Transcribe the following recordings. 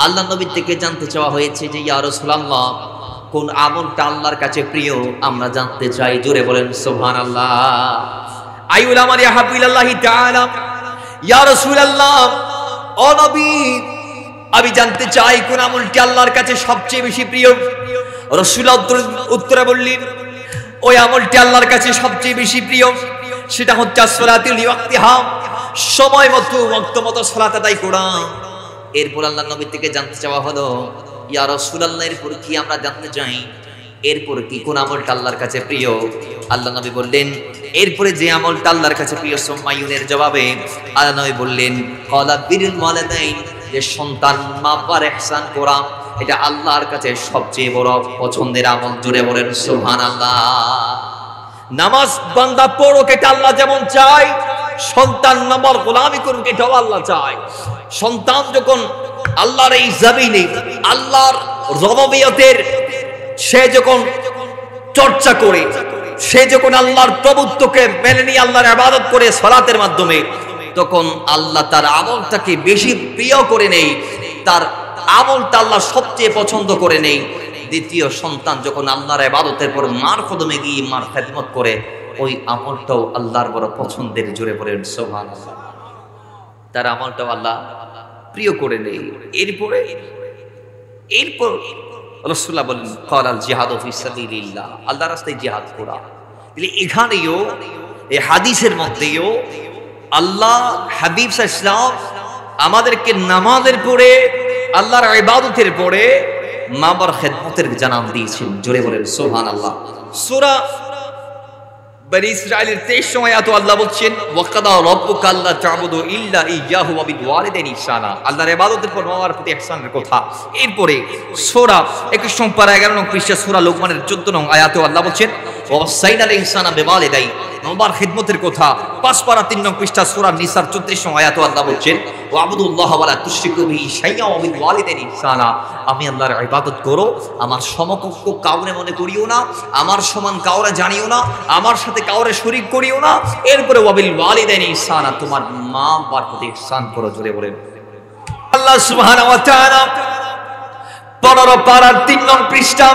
আল্লাহ নবীর থেকে জানতে চাওয়া হয়েছে যে ইয়া রাসূলুল্লাহ কোন আমলটা আল্লাহর কাছে প্রিয় আমরা জানতে চাই। জোরে বলেন সুবহানাল্লাহ। আইউল আমালি আহাব্বু ইলাল্লাহি তাআলা। ইয়া রাসূলুল্লাহ ও নবী আমি জানতে চাই কোন আমলটি আল্লাহর কাছে সবচেয়ে বেশি প্রিয়। রাসূলুল্লাহ উত্তরে বললেন ওই আমলটি আল্লাহর কাছে সবচেয়ে বেশি প্রিয় সেটা হচ্ছে সালাতুল ওয়াক্তিহা, সময় মতো ওয়াক্ত মতো সালাত আদায় করা। এরপর আল্লাহর নবী থেকে জানতে চাওয়া হলো ইয়া রাসূলুল্লাহ এরপর কি আমরা জানতে চাই এরপর কি কোন আমলটা আল্লাহর কাছে প্রিয়। আল্লাহ নবী বললেন এরপরে যে আমলটা আল্লাহর কাছে প্রিয় সুম্মায়ুনের জবাবে আল্লাহ নবী বললেন ক্বালা বিরুল ওয়ালিদাইন, যে সন্তান মা বাবার ইহসান করা এটা আল্লাহর কাছে সবচেয়ে বড় পছন্দের আমল। জোরে বলেন সুবহানাল্লাহ। নামাজ বান্দা পড়ুক এটা আল্লাহ যেমন চায়, সন্তান নামার গোলামি করুক এটাও আল্লাহ চায়। সন্তান যখন আল্লাহর এই জমিনে আল্লাহর রুবুবিয়তের সে যখন চর্চা করে, সে যখন আল্লাহর প্রভুত্বকে মেনে নিয়ে আল্লাহর ইবাদত করে সালাতের মাধ্যমে, তখন আল্লাহ তার আমলটাকে বেশি প্রিয় করে নেই, তার আমলটা আল্লাহ সবচেয়ে পছন্দ করে নেই। দ্বিতীয় সন্তান যখন আল্লাহর ইবাদতের পর মার কদমে গিয়ে মার খেদমত করে ওই আমলটাও আল্লাহর বড় পছন্দের। জোরে বলেন সুবহানাল্লাহ। তার আমলটাও আল্লাহ প্রিয় করে নেই। এরপর রাসূলুল্লাহ বলেন ক্বালাল জিহাদু ফি সাবিলিল্লাহ, আল্লাহর রাস্তায় জিহাদ করা। এখানেও এই হাদিসের মধ্যেও আল্লাহ হাবিব সাল্লাল্লাহু আলাইহি ওয়াসাল্লাম আমাদেরকে নামাজের পরে আল্লাহর ইবাদতের পরে মা বাবার খেদমতের জানান দিয়েছেন। জোরে বলেন সুবহানাল্লাহ। সূরা বনি ইসরাঈলের 23 আয়াতে আল্লাহ বলছেন ওয়াকাদা রাব্বুকা আল্লা তা'বুদু ইল্লা ইয়্যাহু ওয়া বিল ওয়ালিদাইনি ইহসানা, আল্লাহর ইবাদতের পর মা বাবার প্রতি ইহসানের কথা। এরপরে সূরা 21 পারা 11 নং পৃষ্ঠা সূরা লোকমানের 14 নং আয়াতে আল্লাহ বলছেন ওয়াসাইনাল ইহসানা বিওয়ালিদাই, মা বাবার খিদমতের কথা। 5 পারা 3 নং পৃষ্ঠা সূরা নিসার 34 নং আয়াতে আল্লাহ বলছেন ওয়াবুদুল্লাহ ওয়া লা তুশরিকু বিহি শাইআন ওয়া বিল ওয়ালিদাইনি ইহসানা, আমি আল্লাহর ইবাদত করো, আমার সমকক্ষ কাউরে মনে করিও না, আমার সমান কাউরে জানিও না, আমার সাথে কাউরে শরীক করিও না। এরপরে ওয়া বিল ওয়ালিদাইনি ইহসানা, তোমার মা বাবার প্রতি ইহসান করো। জোরে বলেন আল্লাহ সুবহানাহু ওয়া তাআলা 15 পারার 3 নং পৃষ্ঠা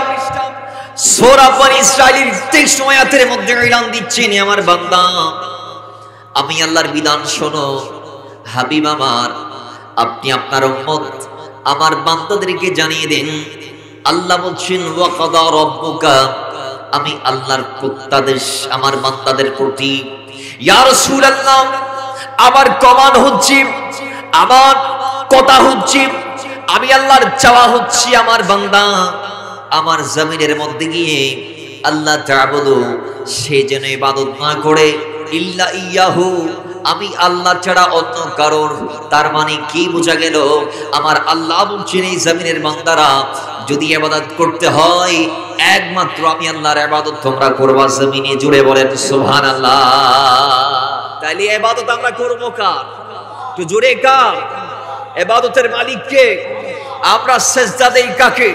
সূরা বনি ইসরাঈলের 23 আয়াতের মধ্যে এলান দিচ্ছেন আমার বান্দা আমি আল্লাহর বিধান শোনো। হাবিব আমার আপনি আপনার উম্মত আমার বান্দাদেরকে জানিয়ে দেন। আল্লাহ বলছেন ওয়াকাদা রাব্বুকা, আমি আল্লাহর প্রত্যাদেশ আমার বান্দাদের প্রতি। ইয়া রাসূলুল্লাহ আমার কমান হচ্ছে, আমার কথা হচ্ছে, আমি আল্লাহর চাওয়া হচ্ছে আমার বান্দা আমার জমিনের মধ্যে গিয়ে আল্লাহ তা'বুদু, সে যেন ইবাদত না করে ইল্লা ইয়্যাহু, আমি আল্লাহ ছাড়া অন্য কারোর। তার মানে কি বোঝা গেল? আমার আল্লাহ বলছেন এই জমিনের বান্দারা যদি ইবাদত করতে হয় একমাত্র আমি আল্লাহর ইবাদত তোমরা করবা জমিনে। জুড়ে বলেন সুবহানাল্লাহ। তাইলে ইবাদত আমরা করব কার? তো জোরে কার? ইবাদতের মালিক কে? আমরা সিজদা দেই কাকে?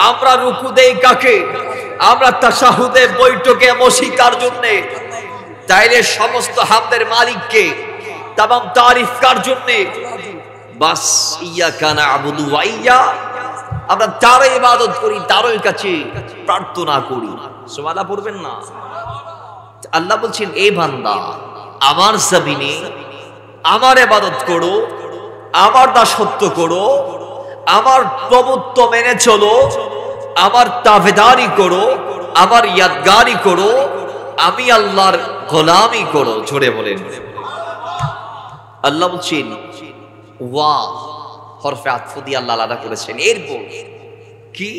আমরা রুকু দেই কাকে? আমরা তাশাহুদে বৈঠকে বসি কার জন্য? তাইলে সমস্ত হামদের মালিক কে? তামাম তারিফ কার জন্য? বাস ইয়াকা না'বুদু ওয়া ইয়্যা, আমরা তারই ইবাদত করি, তারই কাছে প্রার্থনা করি। সুবহানাল্লাহ পড়বেন না? আল্লাহ বলছেন এই বান্দা আমার জমিনে আমার ইবাদত করো, আমার দাসত্ব করো, আমার প্রভুত্ব মেনে চলো, আমার তাবেদারি করো, আমার ইয়াদগারি করো, আমি আল্লাহর গোলামি করো। জোরে বলেন আল্লাহ বলছেন ওয়া হরফে আতফ দিয়ে আল্লাহ আলাদা করেছেন। এরপর কি?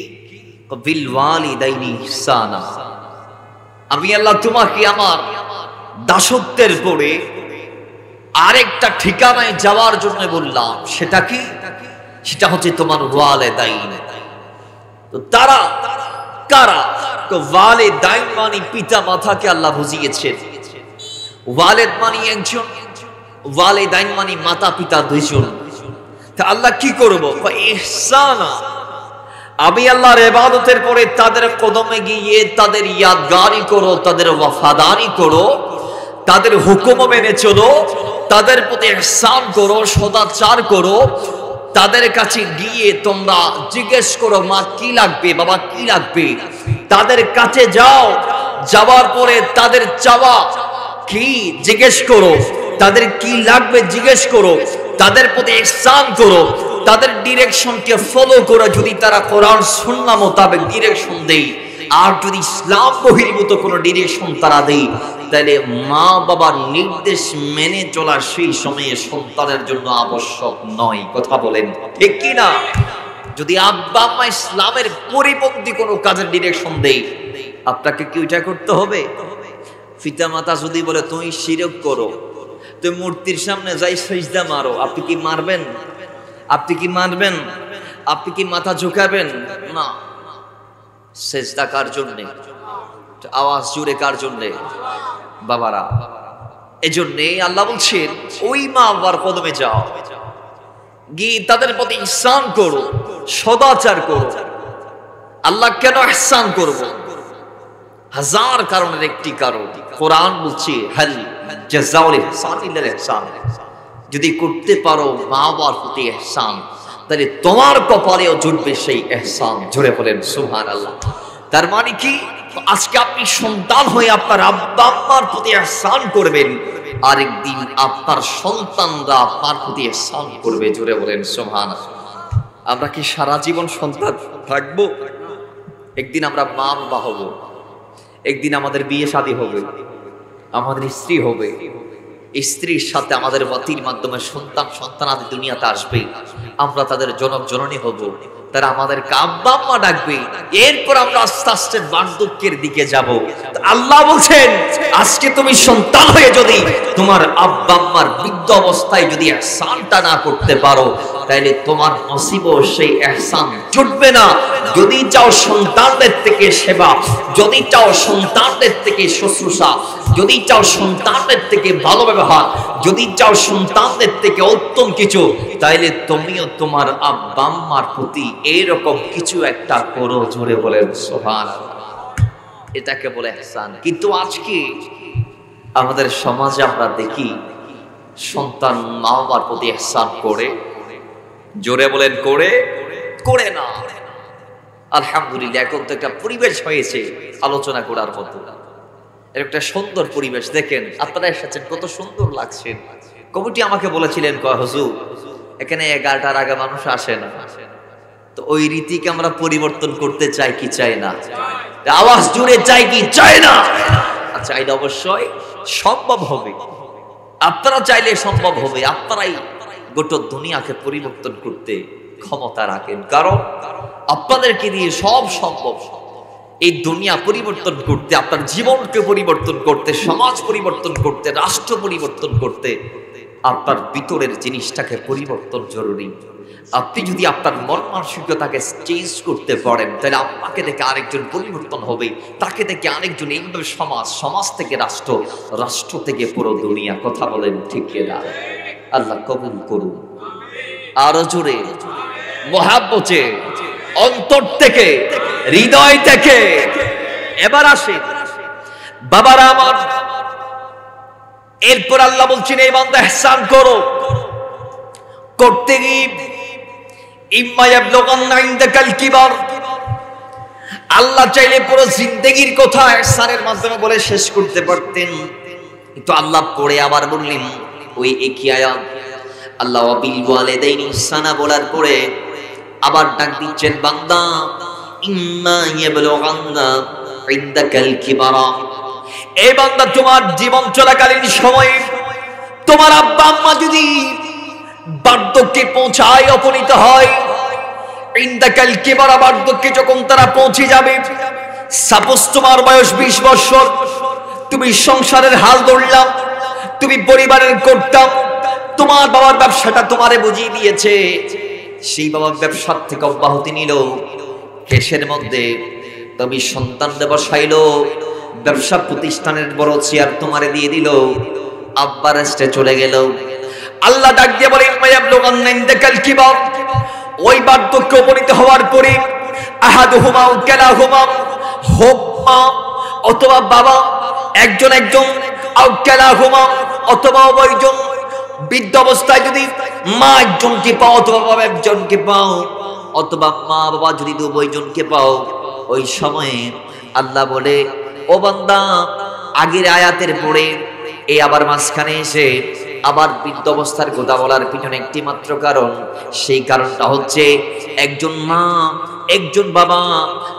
বিল ওয়ালিদাইনি ইহসানা, আমি আল্লাহ তোমাকে আমার দাসত্বের পরে আরেকটা ঠিকানায় যাওয়ার জন্য বললাম। সেটা কি? সেটা হচ্ছে তোমার ওয়ালিদাইন। তো তারা কারা? তো ওয়ালিদাইন মানে পিতা মাতাকে আল্লাহ বুঝিয়েছেন। ওয়ালিদ মানে একজন, ওয়ালিদাইন মানে মাতা পিতা দুইজন। তা আল্লাহ কি করব? ইহসানা, আমি আল্লাহর ইবাদতের পরে তাদের কদমে গিয়ে তাদের ইয়াদগারি করো, তাদের ওয়াফাদারি করো, তাদের হুকুম মেনে চলো, তাদের প্রতি ইহসান করো, সদাচার করো, তাদের কাছে গিয়ে তোমরা জিজ্ঞেস করো মা কি লাগবে, বাবা কি লাগবে। তাদের কাছে যাও, যাওয়ার পরে তাদের চাওয়া কি জিজ্ঞেস করো, তাদের কি লাগবে জিজ্ঞেস করো, তাদের প্রতি ইহসান করো, তাদের ডিরেকশনকে ফলো করো। যদি তারা কোরআন সুন্নাহ মোতাবেক ডিরেকশন দেয়, আর যদি ইসলাম বহির্ভূত কোনো ডিরেকশন তারা দেয়, তাহলে মা বাবার নির্দেশ মেনে চলা সেই সময়ে সন্তানের জন্য আবশ্যক নয়। কথা বলেন ঠিক কি না? যদি আব্বা আম্মা ইসলামের পরিপন্থী কোনো কাজের ডিরেকশন দেয়, আপনাকে কি ওইটা করতে হবে? পিতা মাতা যদি বলে তুমি শিরক করো, তুমি মূর্তির সামনে যাই সিজদা মারো, আপনি কি মারবেন? আপনি কি মারবেন? আপনি কি মাথা ঝুঁকাবেন? না। সিজদা কার জন্যে? আওয়াজ জুড়ে কার জন্যে? বাবারা। এজন্যে আল্লাহ বলছেন ওই মা বাবার কদমে যাও, গিয়ে তাদের প্রতি ইহসান করো, সদাচার করো। আল্লাহ কেন ইহসান করব? হাজার কারণের একটি কারণ। কোরআন বলছে হাল জাযাউল ইহসান ইল্লাল ইহসান। যদি করতে পারো মা বাবার প্রতি ইহসান, তাহলে তোমার কপালেও জুটবে সেই ইহসান। জোরে বলেন সুবহানাল্লাহ। তার মানে কি, আজকে আপনি সন্তান হয়ে আপনার আব্বা আম্মার প্রতি ইহসান করবেন, আরেকদিন আপনার সন্তানরা আপনার প্রতি ইহসান করবে। জোরে বলেন সুবহানাল্লাহ। আমরা কি সারা জীবন সন্তান থাকবো? একদিন আমরা মা বাবা হব, একদিন আমাদের বিয়ে শাদী হবে, আমাদের স্ত্রী হবে, স্ত্রীর সাথে আমাদের বাতির মাধ্যমে সন্তানাদি দুনিয়াতে আসবে। আমরা তাদের জনক জননী হব, তারা আমাদের আব্বা আম্মা ডাকবে। এরপর আমরা আস্তে আস্তে বার্ধক্যের দিকে যাব। আল্লাহ বলছেন আজকে তুমি সন্তান হয়ে যদি তোমার আব্বা আম্মার বৃদ্ধ অবস্থায় যদি ইহসানটা না করতে পারো, তাহলে তোমার নসিবও সেই ইহসান জুটবে না। যদি চাও সন্তানদের থেকে সেবা, যদি চাও সন্তানদের থেকে শুশ্রূষা, যদি চাও সন্তানদের থেকে ভালো ব্যবহার, যদি চাও সন্তানদের থেকে উত্তম কিছু, তাইলে তুমিও তোমার আব্বা আম্মার প্রতি এরকম কিছু একটা করো। জোরে বলেন সুবহানাল্লাহ। এটাকে বলে ইহসান। কিন্তু আজকে আমাদের সমাজে আমরা দেখি সন্তান মা বাবার প্রতি ইহসান করে, জোরে বলেন করে না। আলহামদুলিল্লাহ, এখন তো একটা পরিবেশ হয়েছে আলোচনা করার মতো। এর একটা সুন্দর পরিবেশ দেখেন, আপনারা এসেছেন, কত সুন্দর লাগছে। কমিটি আমাকে বলেছিলেন হুজুর এখানে 11টার আগে মানুষ আসে না, তো ওই রীতিকে আমরা পরিবর্তন করতে চাই কি চাই না? আওয়াজ জুড়ে চাই কি চাই না? আচ্ছা, এটা অবশ্যই সম্ভব হবে। আপনারা চাইলে সম্ভব হবে। আপনারাই গোটা দুনিয়াকে পরিবর্তন করতে ক্ষমতা রাখেন, কারণ আপনাদেরকে দিয়ে সব সম্ভব। এই দুনিয়া পরিবর্তন করতে, আপনার জীবনকে পরিবর্তন করতে, সমাজ পরিবর্তন করতে, রাষ্ট্র পরিবর্তন করতে আপনার ভিতরের জিনিসটাকে পরিবর্তন জরুরি। আপনি যদি আপনার মন মানসিকতাকে চেঞ্জ করতে পারেন, তাহলে আপনাকে দেখে আরেকজন পরিবর্তন হবে, তাকে দেখে আরেকজন। এইভাবে সমাজ থেকে রাষ্ট্র, রাষ্ট্র থেকে পুরো দুনিয়া। কথা বলেন ঠিক কিনা? আল্লাহ কবুল করুন। আরো জোরে মহাব্বতে, অন্তর থেকে, হৃদয় থেকে। এবার আসে বাবারা আমার। এরপর আল্লাহ বলছেন এই বান্দা ইহসান করো। করতে গিয়ে ইম্মা ইয়াবলুগান্না ইনদাকাল কিবার, আল্লাহ চাইলে পুরো জিন্দেগির কথা ইহসানের মাধ্যমে বলে শেষ করতে পারতেন, কিন্তু আল্লাহ পড়ে আবার বললেন ওই একই আয়াত, আল্লাহ ওয়াবিল ওয়ালিদাইনি ইহসানা বলার পরে আবার ডাক দিচ্ছেন বান্দা ইম্মা ইয়াবলুগান্না ইনদাকাল কিবারা। এই বান্দা, তোমার জীবন চলাকালীন সময়ে তোমার আব্বা আম্মা যদি বার্ধক্যে পৌঁছায়, উপনীত হয়, ইনদাকাল কিবারা, বার্ধক্যে যখন তারা পৌঁছে যাবে, সাপোজ তোমার বয়স 20 বছর, তুমি সংসারের হাল ধরলাম, তুমি পরিবারের করতাম, তোমার বাবার ব্যবসাটা তোমারে বুঝিয়ে দিয়েছে, সেই বাবার ব্যবসার থেকে অব্যাহতি নিল, কেশের মধ্যে তুমি সন্তানদের বসাইলো, ব্যবসা প্রতিষ্ঠানের বড় চেয়ার তোমারে দিয়ে দিল, আব্বা রেস্টে চলে গেল। আল্লাহ ডাক দিয়ে বলেন মায়াবলুগান্না ইনদাকাল কিবার, ওই বার্ধক্যে উপনীত হওয়ার পরে আহাদুহুমা আও কালাহুমা, হোক মা অথবা বাবা, একজন আও কালাহুমা অথবা উভয়জন, বৃদ্ধ অবস্থায় যদি মা একজনকে পাও অথবা বাবা একজনকে পাও অথবা মা বাবা যদি উভয়জনকে পাও, ওই সময়ে আল্লাহ বলে, ও বান্দা, আগের আয়াতের পরে এই আবার মাঝখানে এসে আবার বৃদ্ধ অবস্থার কথা বলার পিছনে একটি মাত্র কারণ, সেই কারণটা হচ্ছে একজন মা একজন বাবা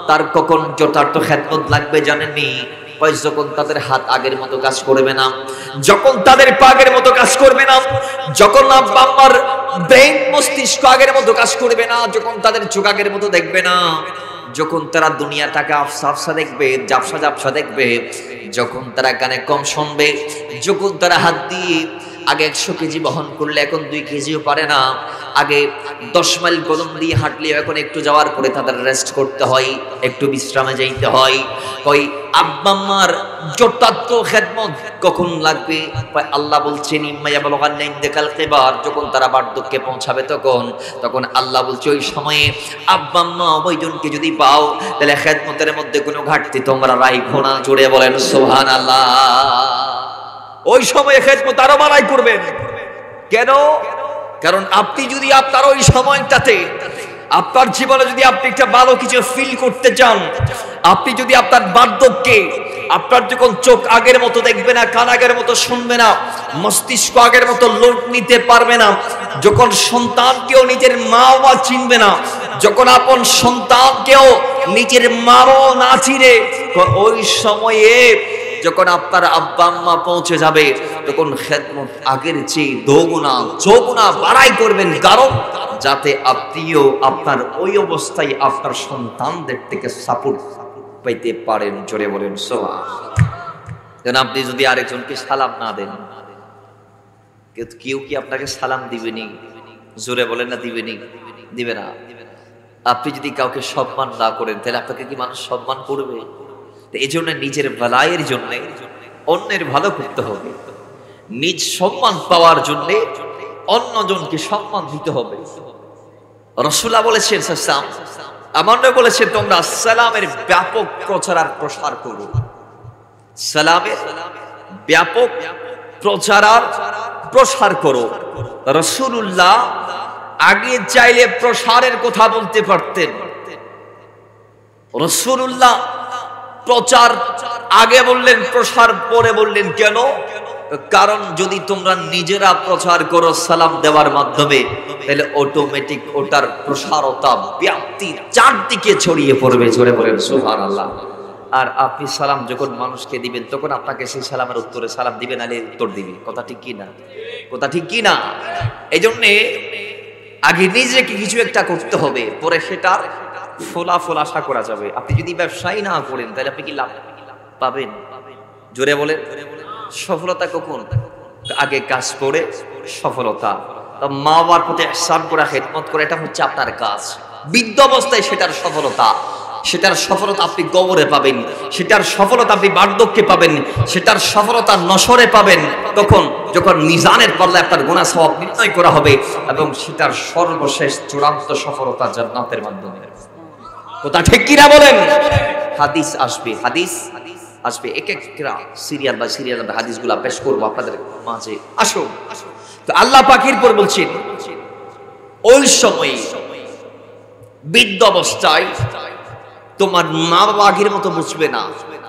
তার কখন যথার্থ খেদমত লাগবে জানেননি? যখন তাদের হাত আগের মতো কাজ করবে না, যখন তাদের পা আগের মতো কাজ করবে না, যখন আব্বা আম্মার ব্রেন মস্তিষ্ক আগের মতো কাজ করবে না, যখন তাদের চোখ আগের মতো দেখবে না, যখন তারা দুনিয়াটাকে আফসা আফসা দেখবে, জাফসা জাফসা দেখবে, যখন তারা কানে কম শুনবে, যখন তারা হাত দিয়ে আগে 100 কেজি বহন করলে এখন 2 কেজিও পারে না, আগে 10 মাইল কদম দিয়ে হাঁটলে এখন একটু যাওয়ার পরে তাদের রেস্ট করতে হয়, একটু বিশ্রামে যাইতে হয়। ওই আব্বা আম্মার যথার্থ খেদমত কখন লাগবে? আল্লাহ বলছেন ইম্মাইয়া বালগান্না ইনদাকাল কিবার, যখন তারা বার্ধক্যে পৌঁছাবে তখন আল্লাহ বলছে ওই সময়ে আব্বা আম্মা উভয়জনকে যদি পাও তাহলে খেদমতের মধ্যে কোনো ঘাটতি তোমরা রাখো না। জোরে বলেন সুবহানাল্লাহ। ওই সময়ে খেদমত আরো বাড়াই করবেন। কেন? কারণ আপনি যদি আপনার ওই সময়টাতে আপনার জীবনে যদি আপনি একটা ভালো কিছু ফিল করতে চান, আপনি যদি আপনার বার্ধক্যে আপনার যখন চোখ আগের মতো দেখবে না, কান আগের মতো শুনবে না, মস্তিষ্ক আগের মতো লোড নিতে পারবে না, যখন সন্তানকেও নিজের মা বাবা চিনবে না, যখন আপন সন্তানকেও নিজের মা বাবা না চিনে, ওই সময়ে যখন আপনার আব্বা আম্মা পৌঁছে যাবে তখন খেদমত আগের চেয়ে দুগুণা চৌগুণা বাড়াই করবেন, কারণ যাতে আপনিও আপনার ওই অবস্থায় আপনার সন্তানদের থেকে সাপোর্ট পাইতে পারেন। জোরে বলেন সুবহানাল্লাহ। আপনি যদি আরেকজনকে সালাম না দেন, কেউ কি আপনাকে সালাম দিবেনি? জোরে বলেন না দিবেনি? দিবে না। আপনি যদি কাউকে সম্মান না করেন তাহলে আপনাকে কি মানুষ সম্মান করবে? এই জন্য নিজের ভালাইয়ের জন্য অন্যের ভালো করতে হবে, নিজ সম্মান পাওয়ার জন্য অন্যজনকে সম্মান দিতে হবে। রাসূলুল্লাহ বলেছেন, আমার নবী বলেছেন, তোমরা সালামের ব্যাপক প্রচার আর প্রসার করো। সালামের ব্যাপক প্রচার আর প্রসার করো। রাসূলুল্লাহ আগে চাইলে প্রসারের কথা বলতে পারতেন। রাসূলুল্লাহ প্রচার আগে বললেন, প্রসার পরে বললেন। কেন? কারণ যদি তোমরা নিজেরা প্রচার করো সালাম দেওয়ার মাধ্যমে, তাহলে অটোমেটিক ওটার প্রসারতা ব্যাপ্তি চারদিকে ছড়িয়ে পড়বে। জোরে বলেন সুবহানাল্লাহ। আর আপনি সালাম যখন মানুষকে দিবেন তখন আপনাকে সেই সালামের উত্তরে সালাম দিবে, নালে উত্তর দিবে। কথা ঠিক কি না? কথা ঠিক কি না? এই জন্যে আগে নিজেকে কিছু একটা করতে হবে, পরে সেটার ফলাফল আশা করা যাবে। আপনি যদি ব্যবসায়ী না করেন তাহলে আপনি কি লাভ পাবেন? জোরে বলেন। সফলতা কখন? আগে কাজ করে সফলতা। মা বাবার প্রতি ইহসান করা, খেদমত করা, এটা হচ্ছে আপনার কাজ। বৃদ্ধ অবস্থায় সেটার সফলতা, সেটার সফলতা আপনি কবরে পাবেন, সেটার সফলতা আপনি বার্ধক্যে পাবেন, সেটার সফলতা নসরে পাবেন। তখন যখন মিজানের পাল্লায় আপনার গুনাহ সওয়াব নির্ণয় করা হবে, এবং সেটার সর্বশেষ চূড়ান্ত সফলতা জান্নাতের মাধ্যমে। কথা ঠিক কিনা বলেন? হাদিস আসবে, হাদিস আসবে, এক একটা সিরিয়াল বা সিরিয়াল আমরা হাদিসগুলো পেশ করবো আপনাদের মাঝে। আসো, তো আল্লাহ পাকের পর বলছেন, ওই সময় বৃদ্ধ অবস্থায় তোমার মা বাবা আগের মতো বুঝবে না,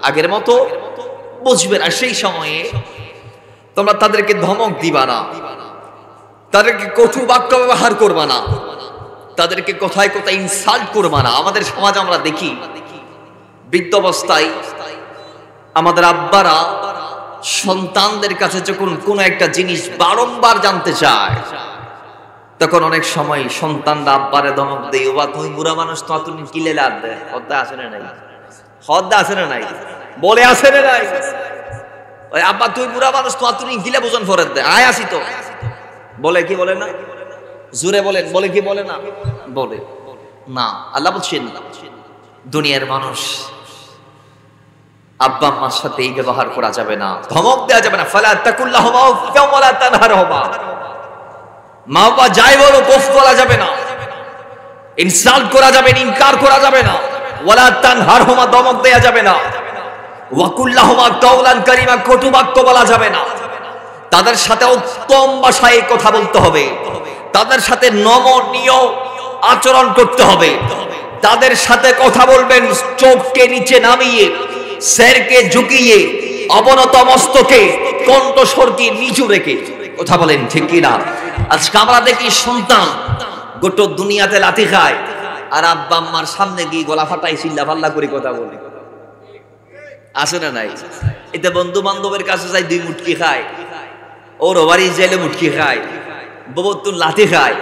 আগের মতো বুঝবে না। সেই সময়ে তোমরা তাদেরকে ধমক দিবা না, তাদেরকে কটু বাক্য ব্যবহার করবা না, তাদেরকে কোথায় কোথায় ইনসাল্ট করবা না। আমাদের সমাজ আমরা দেখি বৃদ্ধ অবস্থায় আমাদের আব্বারা সন্তানদের কাছে যখন কোনো একটা জিনিস বারংবার জানতে চায়, তখন অনেক সময় সন্তানরা আব্বারে ধমক দেয়, ও বা তুমি বুড়া মানুষ, তো তুমি কিলে লাভ দেয়, হদ্দা আছে না নাই? হদ্দা আছে না নাই? বলে আছে না নাই? ওই আব্বা তুই বুড়া মানুষ, তো তুমি গিলে বোঝন ফরত দেয়, আয় আসি তো। বলে কি বলে না? জোরে বলেন, বলে কি বলে না? বলে না। আল্লাহ বলছেন, দুনিয়ার মানুষ আব্বা আম্মার সাথে এই ব্যবহার করা যাবে না, ধমক দেওয়া যাবে না। ফালা তাকুল্লাহুমা উফফা ওয়ালা তানহারহুমা, মা বাবা যাই বলো কফ বলা যাবে না, ইনসাল্ট করা যাবে না, ইনকার করা যাবে না। ওয়ালা তানহারহুমা, ধমক দেওয়া যাবে না। ওয়া কুল্লাহুমা কাওলান কারীমা, কটু বাক্য বলা যাবে না। তাদের সাথে উত্তম ভাষায় কথা বলতে হবে, তাদের সাথে নমনীয় আচরণ করতে হবে, তাদের সাথে কথা বলবেন চোখকে নিচে নামিয়ে, স্যারকে ঝুঁকিয়ে, অবনত মস্তকে, কণ্ঠস্বরকে নিচু রেখে কথা বলেন, ঠিক কিনা? আজকে আমরা দেখি সন্তান গোটা দুনিয়াতে লাথি খায়, আর আব্বা আম্মার সামনে গিয়ে গলা ফাটাই চিল্লা পাল্লা করে কথা বলে। আছে না নাই? এতে বন্ধু বান্ধবের কাছে যাই 2 মুটকি খায়, ওর বাড়ি যাইলে মুটকি খায়, ববতুন লাথি খায়,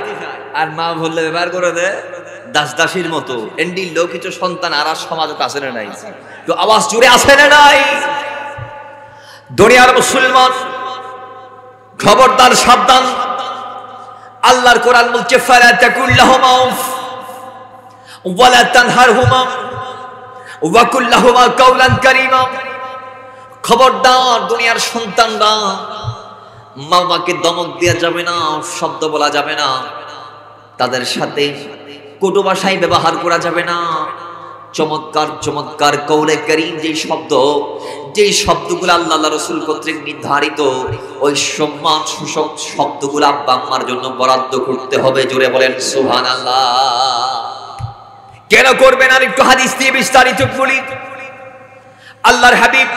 আর মা বললে ব্যবহার করে দেয় দাস দাসীর মতো। এন্ডিল লোক কিছু সন্তান আর সমাজে আছে না নাই? তো আওয়াজ জুড়ে আছে না নাই? দুনিয়ার মুসলমান খবরদার, সাবধান। আল্লাহর কোরআন বলছে ফালা তাকুল লাহুমা উফ ওয়ালা তানহারহুমা ওয়া কুল লাহুমা কাওলান কারীমা। খবরদার দুনিয়ার সন্তানরা, মা বাবাকে ধমক দেওয়া যাবে না, শব্দ বলা যাবে না, তাদের সাথে কটু ভাষায় ব্যবহার করা যাবে না। চমৎকার চমৎকার কৌলে কারীম যেই শব্দগুলো আল্লাহ রাসূল কর্তৃক নির্ধারিত, ওই সম্মান সূচক শব্দগুলো আব্বা আম্মার জন্য বরাদ্দ করতে হবে। জোরে বলেন সুবহানাল্লাহ। কেন করবেন? আর একটু হাদিস দিয়ে বিস্তারিত বলি। আল্লাহর হাবিব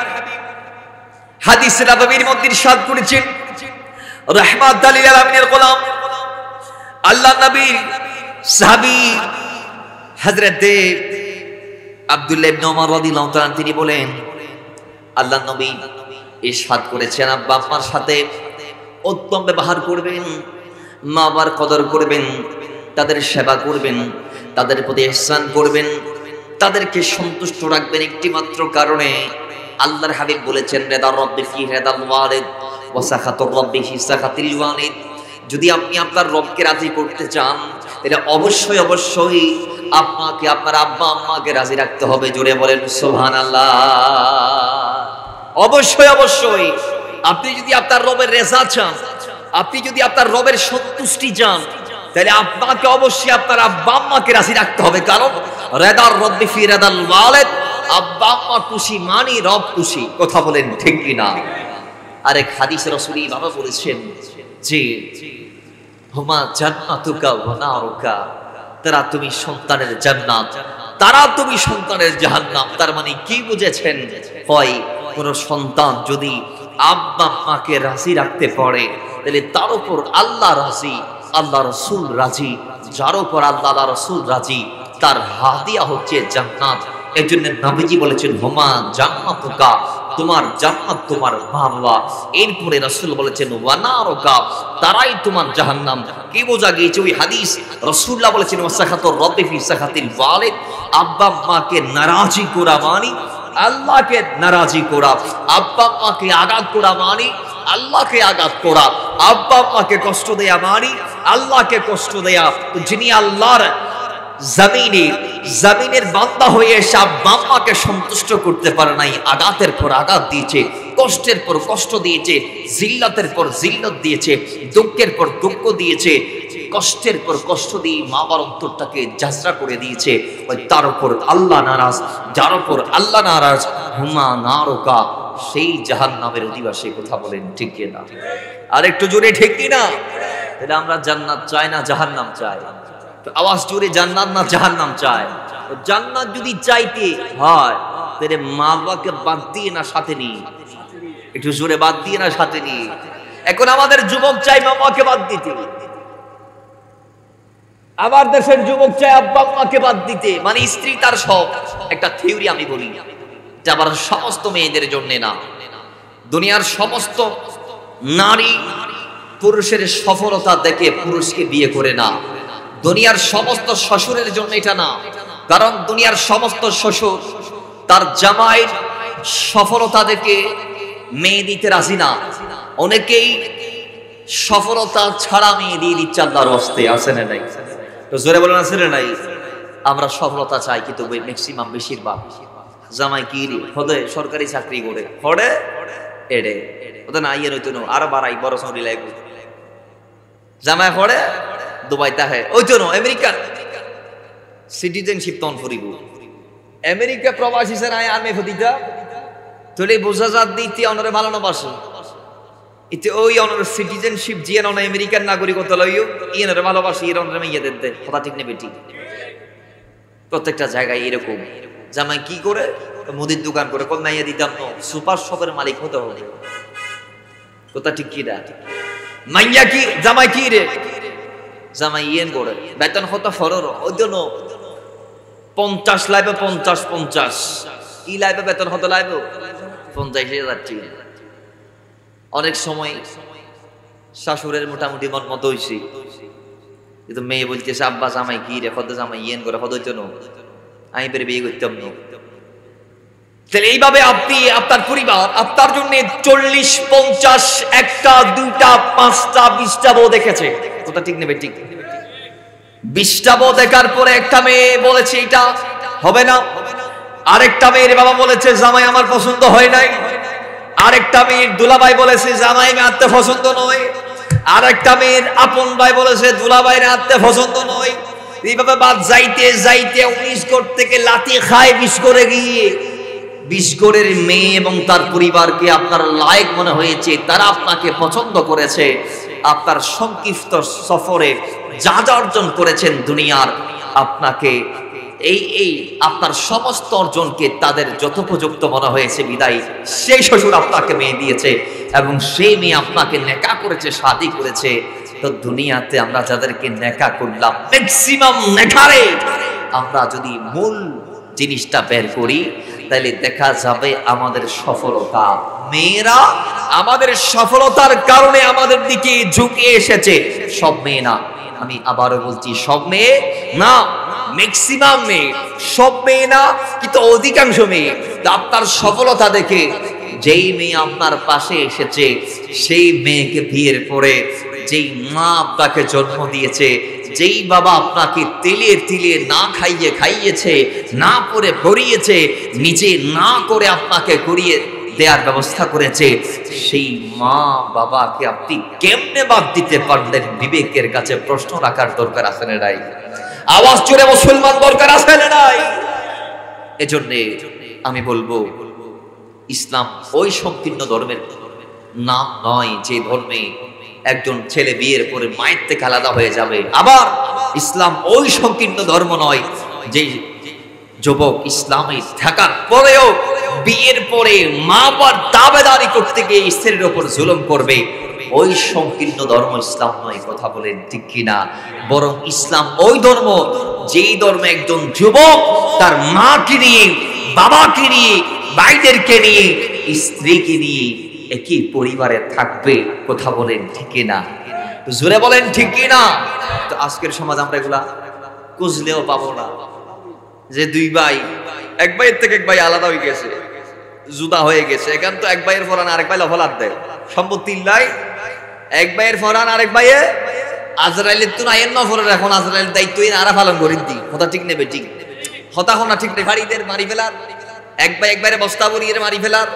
হাদিস নববীর মধ্যে ইরশাদ করেছেন, রাহমাতাল লিল আলামিনের গোলাম আল্লাহ নবী সাহাবী হযরত আব্দুল্লাহ ইবনে ওমর রাদিয়াল্লাহু তাআলা তিনি বলেন, আল্লাহ নবী ইরশাদ করেছেন, আব্বা আম্মার সাথে উত্তম ব্যবহার করবেন, মা বাবার কদর করবেন, তাদের সেবা করবেন, তাদের প্রতি ইহসান করবেন, তাদেরকে সন্তুষ্ট রাখবেন একটি মাত্র কারণে। আল্লাহর হাবিব বলেছেন, রিদার রাব্বি ফি রিদাল ওয়ালিদ ওয়া সাখাতুর রাব্বি ফি সাখাতিল ওয়ালিদ। যদি আপনি আপনার রবকে রাজি করতে চান, তাহলে অবশ্যই অবশ্যই আপনাকে আপনার আব্বা আম্মাকে রাজি রাখতে হবে। জোরে বলেন সুবহানাল্লাহ। অবশ্যই অবশ্যই আপনি যদি আপনার রবের রেজা চান, আপনি যদি আপনার রবের সন্তুষ্টি চান, তাহলে আপনাকে অবশ্যই আপনার আব্বা আম্মাকে রাজি রাখতে হবে। কারণ রিদার রাব্বি ফি রিদাল ওয়ালিদ, আব্বা আম্মা খুশি মানে রব খুশি। কথা বলেন ঠিক কিনা? আরেক হাদিসে রাসূল বাবা বলেছেন যে হুমা জান্নাতুকা ওয়া নারুকা, তারা তুমি সন্তানের জান্নাত, তারা তুমি সন্তানের জাহান্নাম। তার মানে কি বুঝেছেন? হয় কোন সন্তান যদি আব্বা আম্মাকে রাজি রাখতে পারে, তাহলে তার উপর আল্লাহ রাজি, আল্লাহ রাসূল রাজি। যার উপর আল্লাহ রাসূল রাজি, তার হাদিয়া হচ্ছে জান্নাত। এজন্য নবীজি বলেছেন, হুমা জান্নাতুকা, তোমার জান্নাত তোমার মা বাবা। এরপরে রাসূল বলেছেন, ওয়া নারুকা, তারাই তোমার জাহান্নাম। কি বোঝা গিয়েছে ওই হাদিস? রাসূলুল্লাহ বলেছেন, ওয়া সাখাতুর রাব্বি ফি সাখাতিল ওয়ালিদ, আব্বা আম্মাকে নারাজি করা মানে আল্লাহকে নারাজি করা, আব্বা আম্মাকে আঘাত করা মানে আল্লাহকে আঘাত করা, আব্বা আম্মাকে কষ্ট দেয়া মানে আল্লাহকে কষ্ট দেয়া। যিনি আল্লাহর জমিনের বান্দা হয়ে এসে আব্বা আম্মাকে সন্তুষ্ট করতে পারে নাই, আঘাতের পর আঘাত দিয়েছে, কষ্টের পর কষ্ট দিয়েছে, জিল্লাতের পর জিল্লত দিয়েছে, দুঃখের পর দুঃখ দিয়েছে, কষ্টের পর কষ্ট দিয়ে মা বাবার অন্তরটাকে জাজরা করে দিয়েছে, ওই তার উপর আল্লাহ নারাজ। যার উপর আল্লাহ নারাজ, হুমা নারুকা, সেই জাহান্নামের অধিবাসী। কথা বলেন ঠিক কিনা? আর একটু জোরে ঠিক কিনা? তাহলে আমরা জান্নাত চাই না জাহান্নাম চাই? আওয়াজ জোরে, জান্নাত না জাহান্নাম চাই? জান্নাত যদি চাইতে হয়, তাহলে মা বাবাকে বাদ দিয়ে না সাথে নি? একটু জোরে, বাদ দিয়ে না সাথে নি? এখন আমাদের যুবক চাই মা বাবাকে বাদ দিতে, আমার দেশের যুবক চাই আব্বা আম্মাকে বাদ দিতে। মানে স্ত্রী তার সব। একটা থিওরি আমি বলি, যা আবার সমস্ত মেয়েদের জন্য না। দুনিয়ার সমস্ত নারী পুরুষের সফলতা দেখে পুরুষকে বিয়ে করে না। দুনিয়ার সমস্ত শ্বশুরের জন্য এটা না, কারণ দুনিয়ার সমস্ত শ্বশুর তার জামাইয়ের সফলতা দেখে মেয়ে দিতে রাজি না। অনেকেই সফলতা ছাড়া মেয়ে দিয়ে দিচ্ছে আল্লাহর হস্তে। আছে না নাই? তো জোরে বলেন আছে না নাই? আমরা সফলতা চাই, কিন্তু ম্যাক্সিমাম বেশিরভাগ জামাই কি হদে সরকারি চাকরি করে হড়ে এড়ে ওদের না ইয়ে নইতো আরো বাড়াই বড় সৌরি লাগবে। জামাই হড়ে দুবাই তাহে ওই তো আমেরিকার সিটিজেনশিপ তন ফুরিব। আমেরিকা প্রবাসী স্যার আয় আর্মে ফতিটা তোলে বোঝা যাত দিতে অনরে ভালো না বাসে এতে ওই অনার সিটিজেনশিপ জিয়ান অন আমেরিকান নাগরিকত্ব লইও ইয়েনের ভালোবাসি এর অনার মেয়েদের দে কথা ঠিক নেবে ঠিক। প্রত্যেকটা জায়গায় এরকম জামাই কি করে মুদির দোকান করে কোন নাইয়া দিতাম না সুপার শপের মালিক হতে হবে কথা ঠিক কি না মাইয়া কি জামাই কি রে জামাই ইয়েন করে বেতন হতো ফরর ওই জন্য 50 লাইবে 50 কি লাইবে বেতন হতো লাইবে 50,000 টাকা। অনেক সময় শাশুড়ের মোটামুটি মন মতো হইছে কিন্তু মেয়ে বলতেছে আব্বা জামাই কি রে কত জামাই ইয়েন করে কত জন্য আমি বের বিয়ে করতাম না। তাহলে এইভাবে আপনি আপনার পরিবার আপনার জন্য 40-50 একটা 2টা 5টা 20টা বউ দেখেছে কথা ঠিক নেবে ঠিক। 20টা বউ দেখার পরে একটা মেয়ে বলেছে এটা হবে না, আরেকটা মেয়ের বাবা বলেছে জামাই আমার পছন্দ হয় নাই, আরেকটা মেয়ের দুলাভাই বলেছে জামাই আত্মে পছন্দ নয়, আরেকটা মেয়ের আপন ভাই বলেছে দুলাভাইয়ের আত্মে পছন্দ নয়। এইভাবে বাদ যাইতে যাইতে 19 গড় থেকে লাথি খায় 20 গড়ে গিয়ে 20 গড়ের মেয়ে এবং তার পরিবারকে আপনার লায়ক মনে হয়েছে, তারা আপনাকে পছন্দ করেছে। আপনার সংক্ষিপ্ত সফরে যা যা অর্জন করেছেন দুনিয়ার আপনাকে এই আপনার সমস্ত অর্জনকে তাদের যথোপযুক্ত মনে হয়েছে বিদায় সেই শ্বশুর আপনাকে মেয়ে দিয়েছে এবং সেই মেয়ে আপনাকে নেকা করেছে শাদী করেছে। তো দুনিয়াতে আমরা যাদেরকে নেকা করলাম ম্যাক্সিমাম নেকারে আমরা যদি মূল জিনিসটা বের করি তাহলে দেখা যাবে আমাদের সফলতা মেয়েরা আমাদের সফলতার কারণে আমাদের দিকে ঝুঁকে এসেছে। সব মেয়ে না, আমি আবারও বলছি সব মেয়ে না, ম্যাক্সিমাম মেয়ে, সব মেয়ে না কিন্তু অধিকাংশ মেয়ে। আপনার সফলতা দেখে যেই মেয়ে আপনার পাশে এসেছে সেই মেয়েকে বিয়ের পরে যেই মা আপনাকে জন্ম দিয়েছে, যেই বাবা আপনাকে তিলে তিলে না খাইয়ে খাইয়েছে, না পরে পড়িয়েছে, নিজে না করে আপনাকে করিয়ে দেওয়ার ব্যবস্থা করেছে, সেই মা বাবাকে আপনি কেমনে বাদ দিতে পারলেন? বিবেকের কাছে প্রশ্ন রাখার দরকার আছে না নাই? আওয়াজ জোরে মুসলমান দরকার আছে না নাই? এজন্য আমি বলবো ইসলাম ওই সংকীর্ণ ধর্মের নাম নয় যে ধর্মে একজন ছেলে বিয়ের পরে মায়ের থেকে আলাদা হয়ে যাবে। আবার ইসলাম ওই সংকীর্ণ ধর্ম নয় যে যুবক ইসলামে থাকার পরেও বিয়ের পরে মা বাবার দাবেদারি করতে গিয়ে স্ত্রীর উপর জুলুম করবে। ওই সংকীর্ণ ধর্ম ইসলাম নয়, কথা বলেন ঠিক কিনা? বরং ইসলাম ওই ধর্ম যেই ধর্মে একজন যুবক তার মাকে নিয়ে, বাবাকে নিয়ে, ভাইদেরকে নিয়ে, স্ত্রীকে নিয়ে একই পরিবারে থাকবে। কথা বলেন ঠিক কিনা? জোরে বলেন ঠিক কিনা? তো আজকের সমাজ আমরা এগুলা খুঁজলেও পাবো না যে দুই ভাই এক ভাইয়ের থেকে এক ভাই আলাদা হয়ে গেছে, জুদা হয়ে গেছে। এখান তো এক ভাইয়ের ফরান আরেক ভাই লফলাত দেয়, সম্পত্তি লাই এক ভাইয়ের ফরান আরেক ভাইয়ে আজরাইলের তো নাইয়ের নফরের এখন আজরাইলের দায়িত্ব আরা পালন করে দি। কথা ঠিক নেবে ঠিক? হতা হনা ঠিক নেই। বাড়িদের মারি ফেলার, এক ভাই এক ভাইয়ের বস্তা বলিয়ে মারি ফেলার,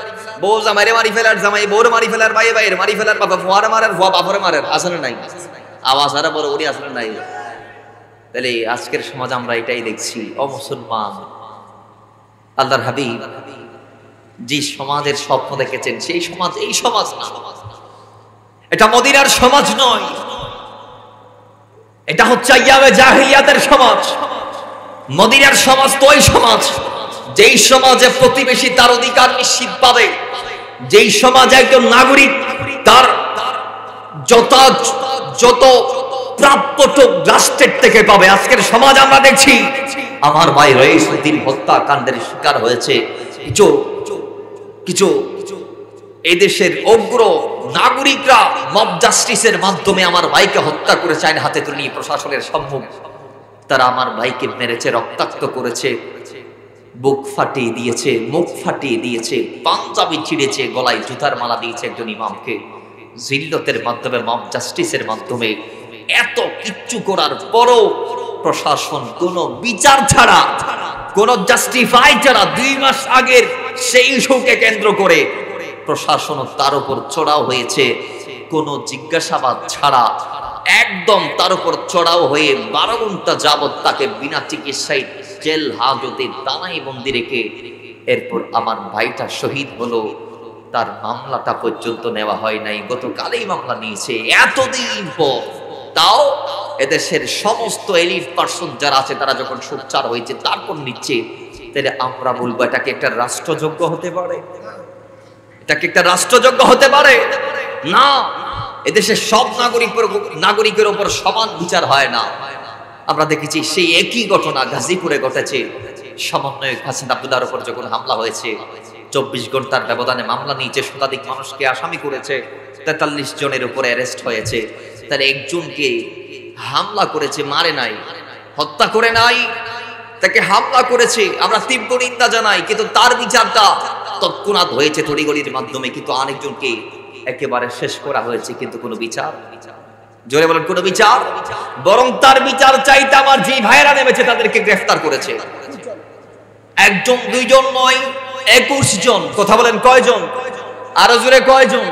বউ জামাইরে মারি ফেলার, জামাই বউরে মারি ফেলার, ভাই ভাইয়ের মারি ফেলার, বাবা ফুয়ারে মারার, ফুয়া বাপরে মারার, আসলে নাই আওয়াজ আরা বড় ওরি আসলে নাই। তাহলে আজকের সমাজ আমরা এটাই দেখছি। অমুসলমান আল্লাহর হাবিব যে সমাজের স্বপ্ন দেখেছেন সেই সমাজ এই সমাজ না, এটা মদিনার সমাজ নয়, এটা হচ্ছে আইয়ামে জাহিলিয়াতের সমাজ। মদিনার সমাজ তো ওই সমাজ যেই সমাজে প্রতিবেশী তার অধিকার নিশ্চিত পাবে, যেই সমাজে একজন নাগরিক তার যত প্রাপ্যটুক রাষ্ট্রের থেকে পাবে। আজকের সমাজ আমরা দেখছি আমার ভাই রইসুদ্দিন হত্যাকাণ্ডের শিকার হয়েছে কিছু এই দেশের অগ্র নাগরিকরা মব জাস্টিসের মাধ্যমে আমার ভাইকে হত্যা করেছে, আইন হাতে তুলে নিয়ে প্রশাসনের সম্মুখ তারা আমার ভাইকে মেরেছে, রক্তাক্ত করেছে, বুক ফাটিয়ে দিয়েছে, মুখ ফাটিয়ে দিয়েছে, পাঞ্জাবি ছিঁড়েছে, গলায় জুতার মালা দিয়েছে একজন ইমামকে। জিল্লতের মাধ্যমে মব জাস্টিসের মাধ্যমে এত কিচ্ছু করার পরও প্রশাসন কোন বিচার ছাড়া, কোন জাস্টিফাই ছাড়া 2 মাস আগের সেই ইস্যুকে কেন্দ্র করে প্রশাসন তার উপর চড়াও হয়েছে কোন জিজ্ঞাসাবাদ ছাড়া, একদম তার উপর চড়াও হয়ে 12 ঘন্টা যাবত তাকে বিনা চিকিৎসায় জেল হাজতে দানাই বন্দি রেখে এরপর আমার ভাইটা শহীদ হলো। তার মামলাটা পর্যন্ত নেওয়া হয় নাই, গতকালই মামলা নিয়েছে এতদিন পর। তাও এদেশের সমস্ত এলিট পার্সন যারা আছে তারা যখন সোচ্চার হয়েছে তারপর নিচ্ছে, তাহলে আমরা বলবো এটাকে একটা রাষ্ট্রযোগ্য হতে পারে? এটাকে একটা রাষ্ট্রযোগ্য হতে পারে না। এদেশের সব নাগরিকের উপর সমান বিচার হয় না। আমরা দেখেছি সেই একই ঘটনা গাজীপুরে ঘটেছে। সমন্বয়ক হাসান আব্দুল্লাহর উপর যখন হামলা হয়েছে, 24 ঘন্টার ব্যবধানে মামলা নিয়েছে, শতাধিক মানুষকে আসামি করেছে, 43 জনের উপরে অ্যারেস্ট হয়েছে। তাহলে একজনকে হামলা করেছে, মারে নাই, হত্যা করে নাই, তাকে হামলা করেছে, আমরা তীব্র নিন্দা জানাই, কিন্তু তার বিচারটা তৎক্ষণাৎ হয়েছে তড়িঘড়ির মাধ্যমে। কিন্তু আরেকজনকে একেবারে শেষ করা হয়েছে, কিন্তু কোনো বিচার, জোরে বলেন কোনো বিচার, বরং তার বিচার চাইতে আমার যে ভাইয়েরা নেমেছে তাদেরকে গ্রেফতার করেছে। একজন দুইজন নয়, 21 জন। কথা বলেন কয়জন? আরো জোরে কয়জন?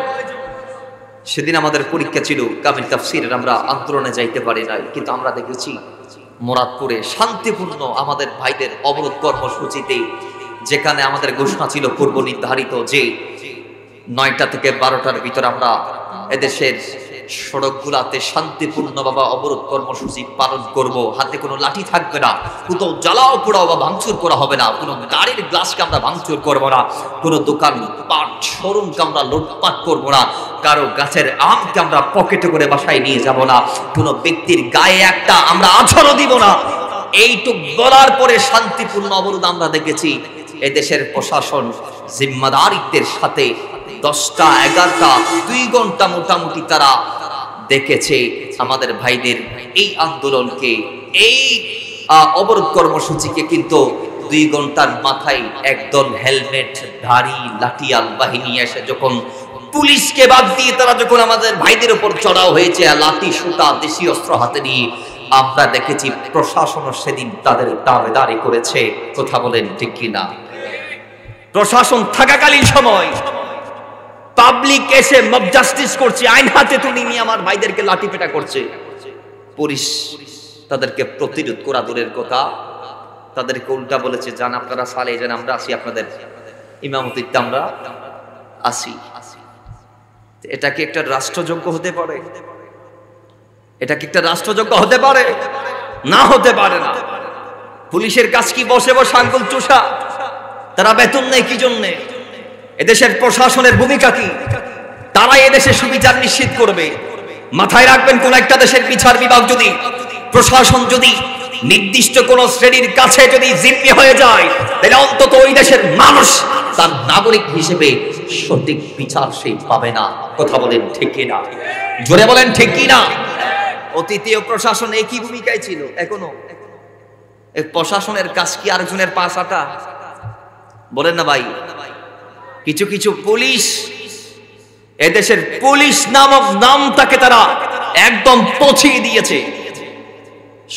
সেদিন আমাদের পরীক্ষা ছিল কামিল তাফসীরের, আমরা আন্দোলনে যাইতে পারি নাই, কিন্তু আমরা দেখেছি মুরাদপুরে শান্তিপূর্ণ আমাদের ভাইদের অবরোধ কর্মসূচিতে, যেখানে আমাদের ঘোষণা ছিল পূর্ব নির্ধারিত যে 9টা থেকে 12টার ভিতর আমরা এদেশের সড়কগুলাতে শান্তিপূর্ণভাবে অবরোধ কর্মসূচি পালন করব। হাতে কোনো লাঠি থাকবে না, কোথাও জ্বালাও পোড়াও বা ভাঙচুর করা হবে না, কোনো গাড়ির গ্লাসকে আমরা ভাঙচুর করবো না, কোনো দোকান পাট শোরুমকে আমরা লুটপাট করবো না, কারো গাছের আমকে আমরা পকেটে করে বাসায় নিয়ে যাব না, কোনো ব্যক্তির গায়ে একটা আমরা আছরও দিব না। এইটুক বলার পরে শান্তিপূর্ণ অবরোধ আমরা দেখেছি। এদেশের প্রশাসন জিম্মাদারিত্বের সাথে 10টা 11টা 2 ঘন্টা মোটামুটি তারা দেখেছে আমাদের ভাইদের এই আন্দোলনকে, এই অবরোধ কর্মসূচিকে। কিন্তু 2 ঘন্টার মাথায় একদল হেলমেট ধারী লাঠিয়াল বাহিনী এসে যখন পুলিশকে বাদ দিয়ে তারা যখন আমাদের ভাইদের উপর চড়াও হয়েছে লাঠি সুতা দেশীয় অস্ত্র হাতে নিয়ে, আমরা দেখেছি প্রশাসন সেদিন তাদের দাবেদারি করেছে। কথা বলেন ঠিক কিনা? প্রশাসন থাকাকালীন সময় পাবলিক এসে মব জাস্টিস করছে, আইন হাতে তুলে নিয়ে আমার ভাইদেরকে লাঠিপেটা করছে। পুলিশ তাদেরকে প্রতিরোধ করা দূরের কথা, তাদেরকে উল্টা বলেছে, যান আপনারা সালে যান, আমরা আসি আপনাদের ইমামতিতে, আমরা আসি। এটা কি একটা রাষ্ট্রযোগ্য হতে পারে? এটা কি একটা রাষ্ট্রযোগ্য হতে পারে? না, হতে পারে না। পুলিশের কাজ কি বসে বসে আঙ্গুল চুষা? তারা বেতন নেই কি জন্যে? এদেশের প্রশাসনের ভূমিকা কি? তারাই এদেশের সুবিচার নিশ্চিত করবে। মাথায় রাখবেন, কোন একটা দেশের বিচার বিভাগ যদি, প্রশাসন যদি নির্দিষ্ট কোন শ্রেণীর কাছে যদি জিম্মি হয়ে যায়, তাহলে অন্তত ওই দেশের মানুষ তার নাগরিক হিসেবে সঠিক বিচার সে পাবে না। কথা বলেন ঠিক কিনা? জোরে বলেন ঠিক কিনা? অতীতীয় প্রশাসন একই ভূমিকায় ছিল, এখনো প্রশাসনের কাজ কি আরেকজনের পাশ আটা? বলেন না ভাই? কিছু কিছু পুলিশ, এদেশের পুলিশ নামক নামটাকে তারা একদম পচিয়ে দিয়েছে।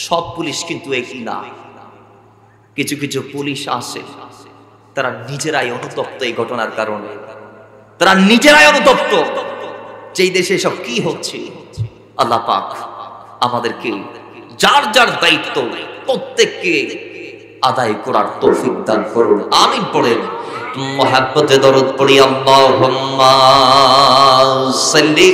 সব পুলিশ কিন্তু একই না। কিছু কিছু পুলিশ আছে তারা নিজেরাই অনুতপ্ত এই ঘটনার কারণে, তারা নিজেরাই অনুতপ্ত যে এই দেশে সব কি হচ্ছে। আল্লাহ পাক আমাদেরকে যার যার দায়িত্ব প্রত্যেককে আদায় করার তৌফিক দান করুন, আমিন পড়েন। মুহাব্বতে দরুদ পড়ি, আল্লাহুম্মা সাল্লি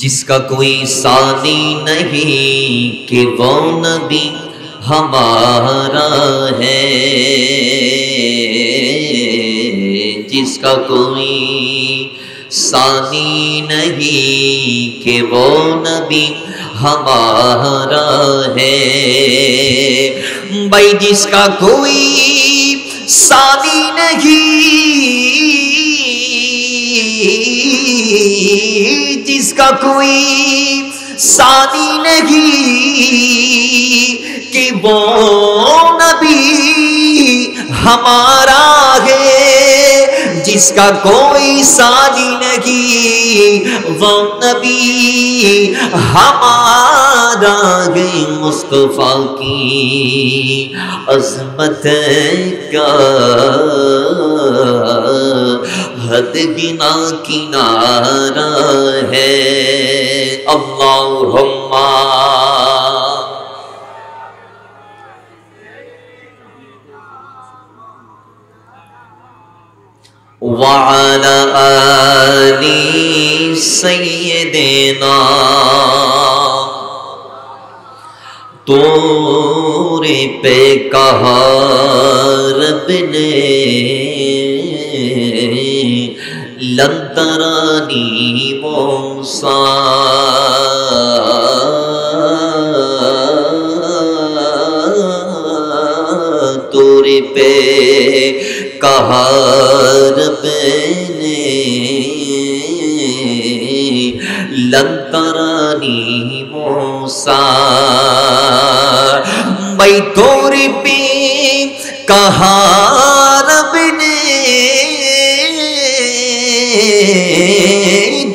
जिसका कोई सानी नहीं कि वो नबी हमारा है, जिसका कोई सानी नहीं कि वो नबी हमारा है, भाई जिसका कोई सानी नहीं, जिसका कोई सानी नहीं कि वो नबी हमारा है, जिसका कोई सानी नहीं वो नबी हमारा गए मुस्तफा की अज़मत का हद बिना किनारा है। अल्लाहुम्मा वअला आली सय्यिदिना तोरे पे कहा रब ने लन तरानी मूसा तोरे पे कहा रब ने लन तरानी मूसा मैं तोरे पे कहा रब ने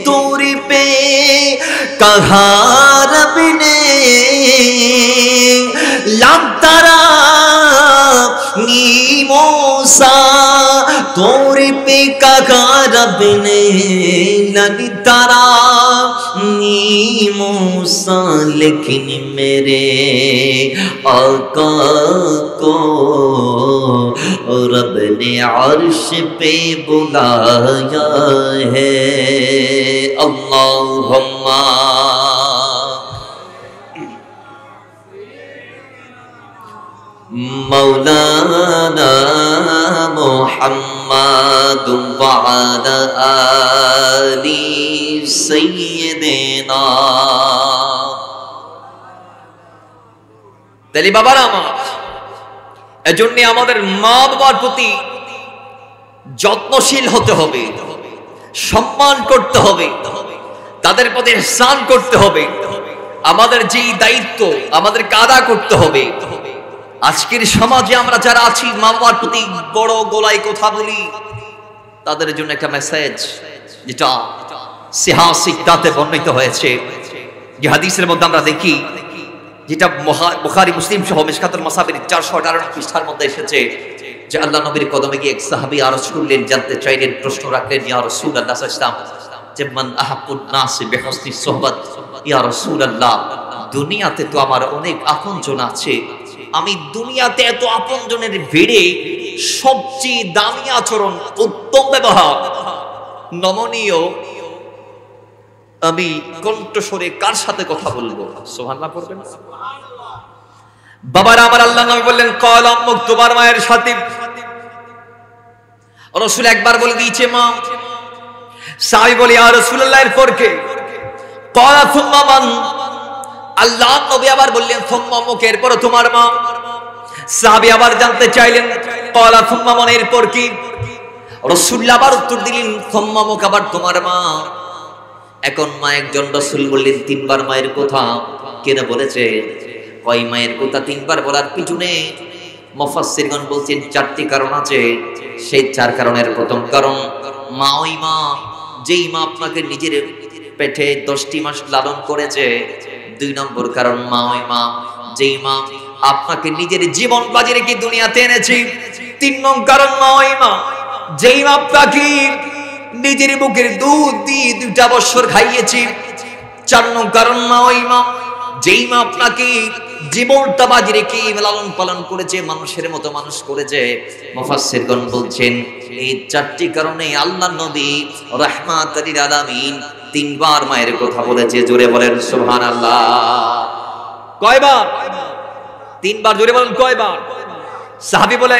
तोरे पे कहा रब ने लन तरानी मूसा तोरे पे कहा रब ने लन तरानी मूसा लेकिन मेरे आका को रब ने अर्श पे बुलाया है। अल्लाहुम्मा मौलाना मुहम्मद वअला आली सय्यिदिना। তাহলে বাবারা আমার এজন্য আমাদের মা বাবার প্রতি যত্নশীল হতে হবে, সম্মান করতে হবে, তাদের প্রতি ইহসান করতে হবে। আমাদের যেই দায়িত্ব আমাদেরকে আদা করতে হবে। আজকের সমাজে আমরা যারা আছি মা বাবার প্রতি বড় গলায় কথা বলি, তাদের জন্য একটা মেসেজ যেটা সিহাহ সিদ্দাতে বর্ণিত হয়েছে, যে হাদিসের মধ্যে আমরা দেখি, যেটা বুখারী মুসলিম সহ মিশকাতুল মাসাবির 458 পৃষ্ঠার মধ্যে এসেছে, যে আল্লাহ নবীর কদমে গিয়ে এক সাহাবী আরজ করলেন, জানতে চাইলেন, প্রশ্ন রাখলেন, ইয়া রাসূলুল্লাহ সাল্লাল্লাহু আলাইহি ওয়াসাল্লাম, যে মান আহাব্বুন নাসি বিহুসনি সুহবাত, ইয়া রাসূলুল্লাহ দুনিয়াতে তো আমার অনেক আপনজন আছে, আমি দুনিয়াতে এত আপনজনের ভিড়ে সবচেয়ে দামি আচরণ, উত্তম ব্যবহার, নমনীয় আমি কণ্ঠস্বরে কার সাথে কথা বলবো? সুবহানাল্লাহ পড়বেন। বাবারা আমার, আল্লাহ নবী বললেন ক্বাল আম্মুক, তোমার মায়ের সাথে। রাসূল একবার বলে দিয়েছে মা। সাহাবী বলে ইয়া রাসূলুল্লাহ এরপর কে? ক্বাল সুম্মা মান, আল্লাহ নবী আবার বললেন সুম্মা আম্মুক, এরপর তোমার মা। সাহাবী আবার জানতে চাইলেন ক্বাল সুম্মা মান, এরপর কি? রাসূল আবার উত্তর দিলেন সুম্মা আম্মুক, আবার তোমার মা। এখন মা একজন, রাসূল বললেন তিনবার মায়ের কথা কেন বলেছে? কয় মায়ের কথা তিনবার বলার পিছনে মুফাসসিরগণ বলছেন চারটি কারণ আছে। সেই চার কারণের প্রথম কারণ, মা ওই মা যেই মা আপনাকে নিজের পেটে 10টি মাস লালন করেছে। 2 নম্বর কারণ, মা ওই মা যেই মা আপনাকে নিজের জীবন বাজি রেখে দুনিয়াতে এনেছে। 3 নম্বর কারণ, মা ওই মা যেই মা আপনাকে নিজের বুকের দুধ দিয়ে 2টা বছর খাইয়েছে। 4 নম্বর কারণ, মা ওই মা যেই মা আপনাকে জীবনটা বাজি রেখে লালন পালন করেছে, মানুষের মতো মানুষ করেছে। মুফাসসিরগণ বলছেন এই 4টি কারণে আল্লাহ নবী রাহমাতুল লিল আলামিন 3বার মায়ের কথা বলেছে। জোরে বলেন সুবহানাল্লাহ। কয়বার? 3বার। জোরে বলেন কয়বার? সাহাবী বলে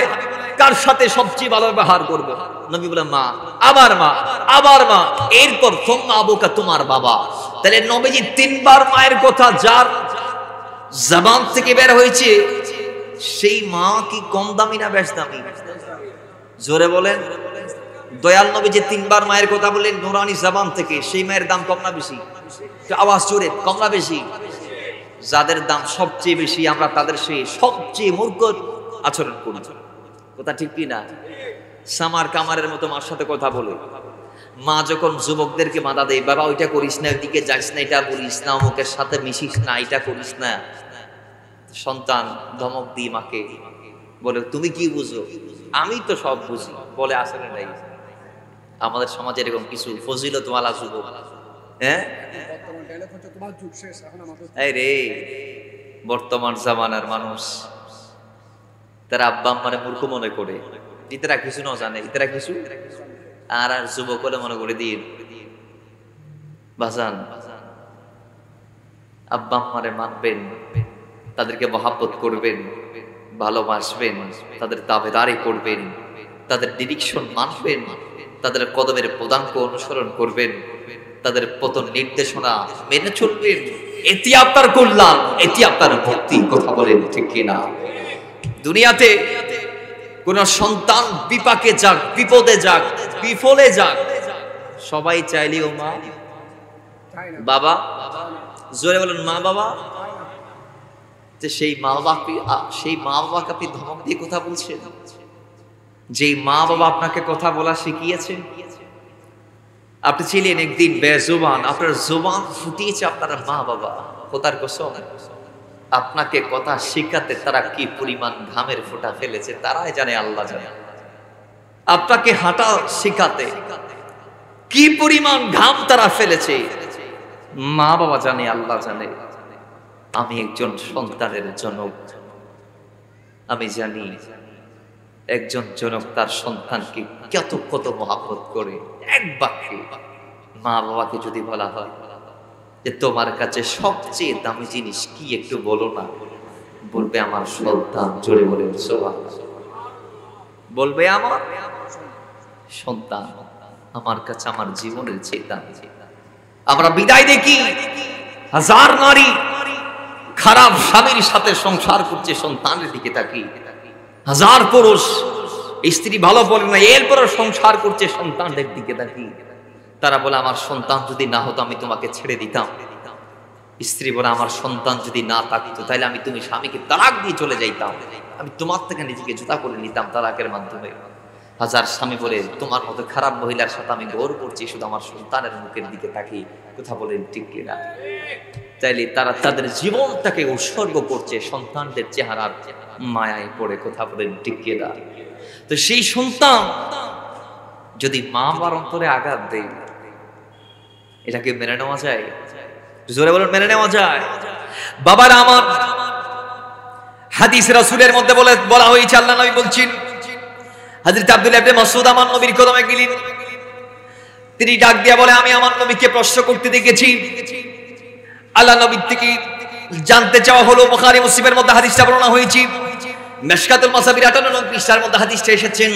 কার সাথে সবচেয়ে ভালো ব্যবহার করব? নবী বলে মা, আবার মা, আবার মা, এরপর সুম্মা আবুকা, তোমার বাবা। তাহলে নবীজি 3বার মায়ের কথা যার জবান থেকে বের হয়েছে, সেই মা কি কম দামি না বেশ দামি? জোরে বলেন। দয়াল নবী যে 3বার মায়ের কথা বললেন নুরানি জবান থেকে, সেই মায়ের দাম কম না বেশি? আওয়াজ জোরে, কম না বেশি? যাদের দাম সবচেয়ে বেশি আমরা তাদের সেই সবচেয়ে মূর্খ আচরণ করি। কথা ঠিক কি না? সামার কামারের মতো মার সাথে কথা বলে। মা যখন যুবকদেরকে বাধা দেয়, বাবা ওইটা করিস না, ওইদিকে যাইস না, এটা বলিস না, অমুকের সাথে মিশিস না, এটা করিস না, সন্তান ধমক দিয়ে মাকে বলে তুমি কি বুঝো, আমি তো সব বুঝি, বলে আসলে নাই। আমাদের সমাজে এরকম কিছু ফজিলতওয়ালা যুবক, হ্যাঁ রে বর্তমান জামানার মানুষ, তারা আব্বা আম্মারে মূর্খ মনে করে, ইতারা কিছু না জানে, ইতারা কিছু আর যুবক বলে মনে করে দিন। বাজান, আব্বা আম্মারে মানবেন, তাদেরকে মহাব্বত করবেন, ভালোবাসবেন, তাদের তাবেদারি করবেন, তাদের ডিরেকশন মানবেন, তাদের কদমের পদাঙ্ক অনুসরণ করবেন, তাদের পতন নির্দেশনা মেনে চলবেন। এটি আপনার কল্যাণ, এটি আপনার ভক্তি। কথা বলেন ঠিক কিনা? দুনিয়াতে কোন সন্তান বিপাকে যাক, বিপদে যাক, বিফলে যাক, সবাই চাইলেও মা বাবা, জোরে বলেন মা বাবা, যে সেই মা বাবাকে আপনি ধমক দিয়ে কথা বলছেন, যেই মা বাবা আপনাকে কথা বলা শিখিয়েছেন। আপনি ছিলেন একদিন বেজুবান, আপনার জুবান ফুটিয়েছে আপনার মা বাবা। খোদার কসম, আপনাকে কথা শিখাতে তারা কি পরিমাণ ঘামের ফোঁটা ফেলেছে তারাই জানে, আল্লাহ জানে। আপনাকে হাঁটা শিখাতে কি পরিমাণ ঘাম তারা ফেলেছে মা বাবা জানে, আল্লাহ জানে। আমি একজন সন্তানের জনক, আমি জানি একজন জনক তার সন্তানকে কত মহব্বত করে। এক বাক্যে মা বাবাকে যদি বলা হয় যে তোমার কাছে সবচেয়ে দামি জিনিস কি একটু বলো না, বলবে আমার সন্তান। জোরে বলেন সুবহানাল্লাহ। বলবে আমার সন্তান আমার কাছে আমার জীবনের চেয়ে দামি। আমরা বিদায় দেখি হাজার নারী খারাপ স্বামীর সাথে সংসার করছে, সন্তানের দিকে তাকি। হাজার পুরুষ স্ত্রী ভালো বলে না, এরপর সংসার করছে, সন্তানদের দিকে তাকি। তারা বলে আমার সন্তান যদি না হতো আমি তোমাকে ছেড়ে দিতাম। স্ত্রী বলে আমার সন্তান যদি না থাকতো তাহলে আমি তুমি স্বামীকে তালাক দিয়ে চলে যাইতাম, আমি তোমার থেকে নিজেকে জুতা করে নিতাম তালাকের মাধ্যমে। হাজার স্বামী বলে তোমার মতো খারাপ মহিলার সাথে আমি গৌর করছি, শুধু আমার সন্তানের মুখের দিকে তাকি। কথা বলেন ঠিক কিনা? তাইলে তারা তাদের জীবনটাকে উৎসর্গ করছে সন্তানদের চেহারার মায়ায় পড়ে। কথা বলেন ঠিক কিনা? তো সেই সন্তান যদি মা বাবার অন্তরে আঘাত দেয়, এটাকে মেনে নেওয়া যায়? জোরে বলেন মেনে নেওয়া যায়? বাবার আমার হাদিস রাসূলের মধ্যে বলা হয়েছে, আল্লাহ নবী বলছেন, হযরত আব্দুল্লাহ ইবনে মাসউদ আমার নবীর কদমে গেলেন, তিনি ডাক দিয়া বলে আমি আমার নবীকে প্রশ্ন করতে দেখেছি। আল্লাহ নবীর থেকে জানতে চাওয়া হলো। বুখারী মুসলিমের মধ্যে হাদিসটা বর্ণনা হয়েছে, মিশকাতুল মাসাবির 58 পৃষ্ঠার মধ্যে হাদিসটা এসেছেন।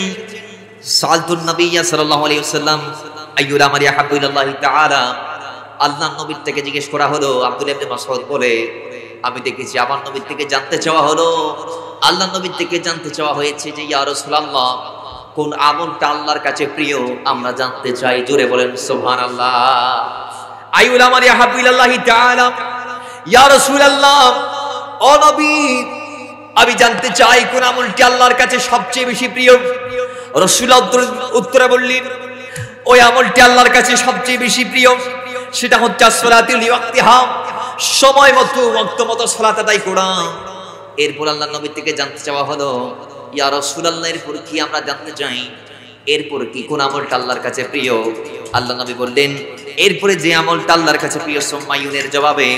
সালতুন নবী সাল্লাল্লাহু আলাইহি ওয়াসাল্লাম আইয়ুল আমালি আহাব্বু ইলাল্লাহি তাআলা। আল্লাহর নবীর থেকে জিজ্ঞেস করা হলো, আব্দুল্লাহ ইবনে মাসউদ বলে আমি দেখেছি আমার নবীর থেকে জানতে চাওয়া হলো, আল্লাহর নবীর থেকে জানতে চাওয়া হয়েছে যে ইয়া রাসূলুল্লাহ কোন আমলটা আল্লাহর কাছে প্রিয় আমরা জানতে চাই। জোরে বলেন সুবহানাল্লাহ। আইয়ুল আমালি আহাব্বু ইলাল্লাহি তাআলা, ইয়া রাসূলুল্লাহ ও নবী আমি জানতে চাই কোন আমলটি আল্লাহর কাছে সবচেয়ে বেশি প্রিয়। রাসূলুল্লাহ উত্তরে বললেন ওই আমলটি আল্লাহর কাছে সবচেয়ে বেশি প্রিয় সেটা হচ্ছে সালাতুল ওয়াক্তিহা, সময় মতো ওয়াক্ত মতো সালাত আদায় করা। এরপর আল্লাহর নবী থেকে জানতে চাওয়া হলো ইয়া রাসূলুল্লাহ এরপর কি আমরা জানতে চাই এরপর কি কোন আমলটা আল্লাহর কাছে প্রিয়? আল্লাহ নবী বললেন এরপরে যে আমলটা আল্লাহর কাছে প্রিয়। সুম্মায়ুনের জবাবে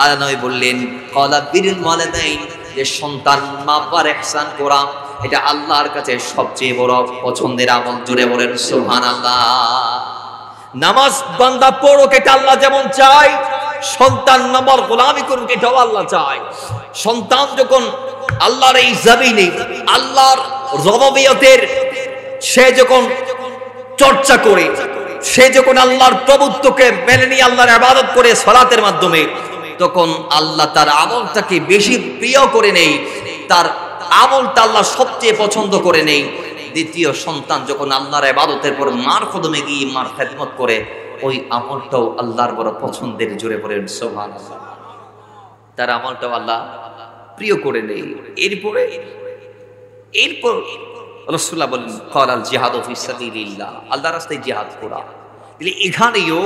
আল্লাহ নবী বললেন ক্বালা বিরুল ওয়ালিদাইন, যে সন্তান মা বাবার ইহসান করা এটা আল্লাহর কাছে সবচেয়ে বড় পছন্দের আমল। জোরে বলেন সুবহানাল্লাহ। নামাজ বান্দা পড়ুক এটা আল্লাহ যেমন চায়, সন্তান নামার গোলামি করুক এটাও আল্লাহ চায়। সন্তান যখন আল্লাহর এই জমিনে আল্লাহর রুবুবিয়তের সে যখন চর্চা করে, সে যখন আল্লাহর প্রভুত্বকে মেনে নিয়ে আল্লাহর ইবাদত করে সালাতের মাধ্যমে, তখন আল্লাহ তার আমলটাকে বেশি প্রিয় করে নেই, তার আমলটা আল্লাহ সবচেয়ে পছন্দ করে নেই। দ্বিতীয় সন্তান যখন আল্লাহর ইবাদতের পর মার কদমে গিয়ে মার খেদমত করে, ওই আমলটাও আল্লাহর বড় পছন্দের। জোরে বলেন সুবহানাল্লাহ। তার আমলটাও আল্লাহ প্রিয় করে নেই। এরপর রাসূলুল্লাহ বলেন ক্বালাল জিহাদু ফি সাবিলিল্লাহ, আল্লাহর রাস্তায় জিহাদ করা। তাহলে এখানেও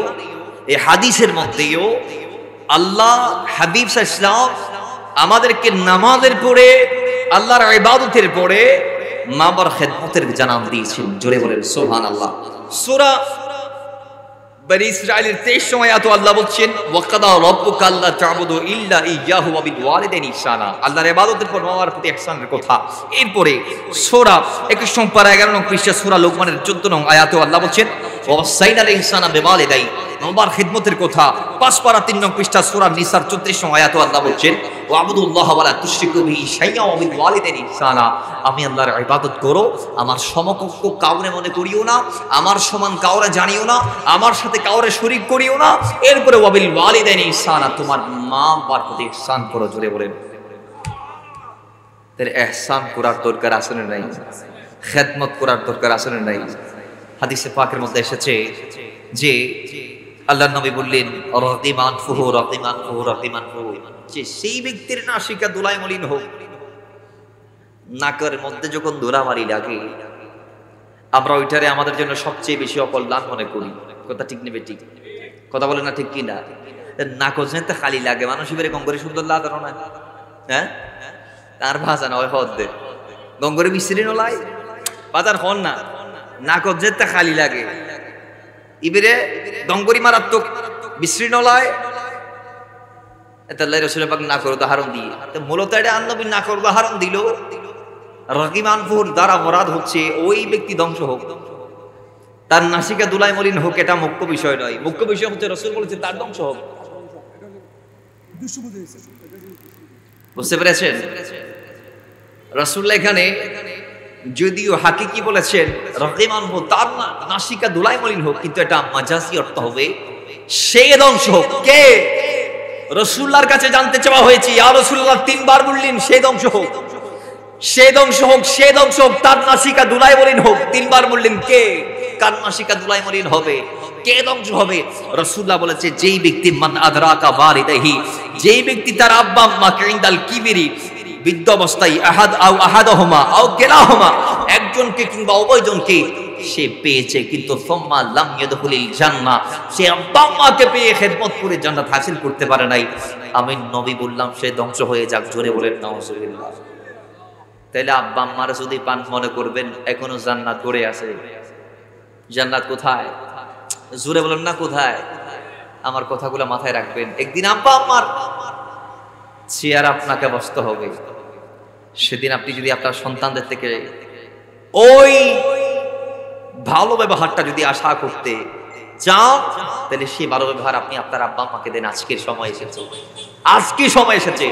এই হাদিসের মধ্যেও আল্লাহ হাবিব সাল্লাল্লাহু আলাইহি ওয়াসাল্লাম আমাদেরকে নামাজের পরে আল্লাহর ইবাদতের পরে মা বাবার খেদমতের জানান দিয়েছেন। জোরে বলেন সুবহানাল্লাহ। সূরা বনি ইসরাঈলের 23 আয়াতে আল্লাহ বলছেন ওয়াকাদা রাব্বুকা আল্লা তা'বুদু ইল্লা ইয়্যাহু ওয়া বিল ওয়ালিদাইনি ইহসানা, আল্লাহর ইবাদতের পর মা বাবার প্রতি ইহসানের কথা। এরপরে সূরা 21 পারা 11 নং পৃষ্ঠা সূরা লোকমানের 14 নং আয়াতে আল্লাহ বলছেন ওয়াসাইনাল ইনসানা বিওয়ালিদাই, মা বাবার খিদমতের কথা। 5 পারা 3 নং পৃষ্ঠা সূরা নিসার 34 নং আয়াতে আল্লাহ বলছেন ওয়াবুদুল্লাহ ওয়া লা তুশরিকু বিহি শাইআন ওয়া বিল ওয়ালিদাইনি ইহসানা, আমি আল্লাহর ইবাদত করো, আমার সমকক্ষ কাউরে মনে করিও না, আমার সমান কাউরে জানিও না, আমার সাথে কাউরে শরীক করিও না। এরপরে ওয়া বিল ওয়ালিদাইনি ইহসানা, তোমার মা বাবার প্রতি ইহসান করো। জোরে বলেন। তাহলে ইহসান করার দরকার আছে না নাই? খেদমত করার দরকার আছে না নাই? হাদিসে পাকের মধ্যে এসেছে যে আল্লাহর নবী বললেন রাদিমান ফুহু রাদিমান ফুহু রাদিমান ফুহু, যে সেই ব্যক্তির নাসিকা ধুলায় মলিন হোক। নাকের মধ্যে যখন ধুলাবালি লাগে আমরা ওইটারে আমাদের জন্য সবচেয়ে বেশি অকল্যাণ মনে করি। কথা ঠিক নেবে? ঠিক কথা বলে না? ঠিক কি না? নাক তো খালি লাগে, মানুষ এবারে গঙ্গরে সুন্দর লাগে না? হ্যাঁ, তার ভাষা না হয় হদ্দে গঙ্গরে মিস্ত্রি নলায় বাজার হন না, নাক যেতে খালি লাগে ইবেরে দঙ্গরি মারাত্মক বিশ্রী নলায়। আল্লাহ রাসূল পাক না করে উদাহরণ দিয়ে, তো মূলত এটা আনবী না করে উদাহরণ দিল রাগিমানপুর দ্বারা মুরাদ হচ্ছে ওই ব্যক্তি ধ্বংস হোক, তার নাসিকা দুলায় মলিন হোক, এটা মুখ্য বিষয় নয়। মুখ্য বিষয় হচ্ছে রাসূল বলেছে তার ধ্বংস হোক। বুঝতে পেরেছেন? রাসূলুল্লাহ এখানে যদিও হাকিকি বলেছেন রাগিমানহু, তার নাসিকা দুলায় মলিন হোক, কিন্তু এটা মাজাজি অর্থ হবে সে ধ্বংস হোক। কে? রাসূলুল্লাহর কাছে জানতে চাওয়া হয়েছে, ইয়া রাসূলুল্লাহ 3 বার বললেন সে ধ্বংস হোক, সে ধ্বংস হোক, সে ধ্বংস হোক, তার নাসিকা দুলায় মলিন হোক। 3 বার বললেন কে? কার নাসিকা দুলায় মলিন হবে, কে ধ্বংস হবে? রাসূলুল্লাহ বলেছে যেই ব্যক্তি মান আদরাকা ওয়ালিদাইহি, যেই ব্যক্তি তার আব্বা আম্মাকে ইনদাল কিবিরি, বৃদ্ধ অবস্থায় আহাদ আও আহাদহুমা আও কিলাহুমা, একজনকে কিংবা উভয়জনকে সে পেয়েছে কিন্তু সুম্মা লাম ইয়াদখুলিল জান্নাহ, সে আব্বা আম্মাকে পেয়ে খেদমত করে জান্নাত হাসিল করতে পারে নাই, আমি নবী বললাম সে ধ্বংস হয়ে যাক। জোরে বলেন নাউজুবিল্লাহ। তাহলে আব্বা আম্মার যদি পান মনে করবেন এখনো জান্নাত পড়ে আছে। জান্নাত কোথায়? জোরে বলেন না কোথায়? আমার কথাগুলো মাথায় রাখবেন। একদিন আব্বা আম্মার চেয়ার আপনাকে বসতে হবে। সেদিন আপনি যদি আপনার সন্তানদের থেকে ওই ভালো ব্যবহারটা যদি আশা করতে চান, তাহলে সেই ভালো ব্যবহার আপনি আপনার আব্বা আম্মাকে দেন। আজকের সময় এসেছে, আজকে সময় এসেছে।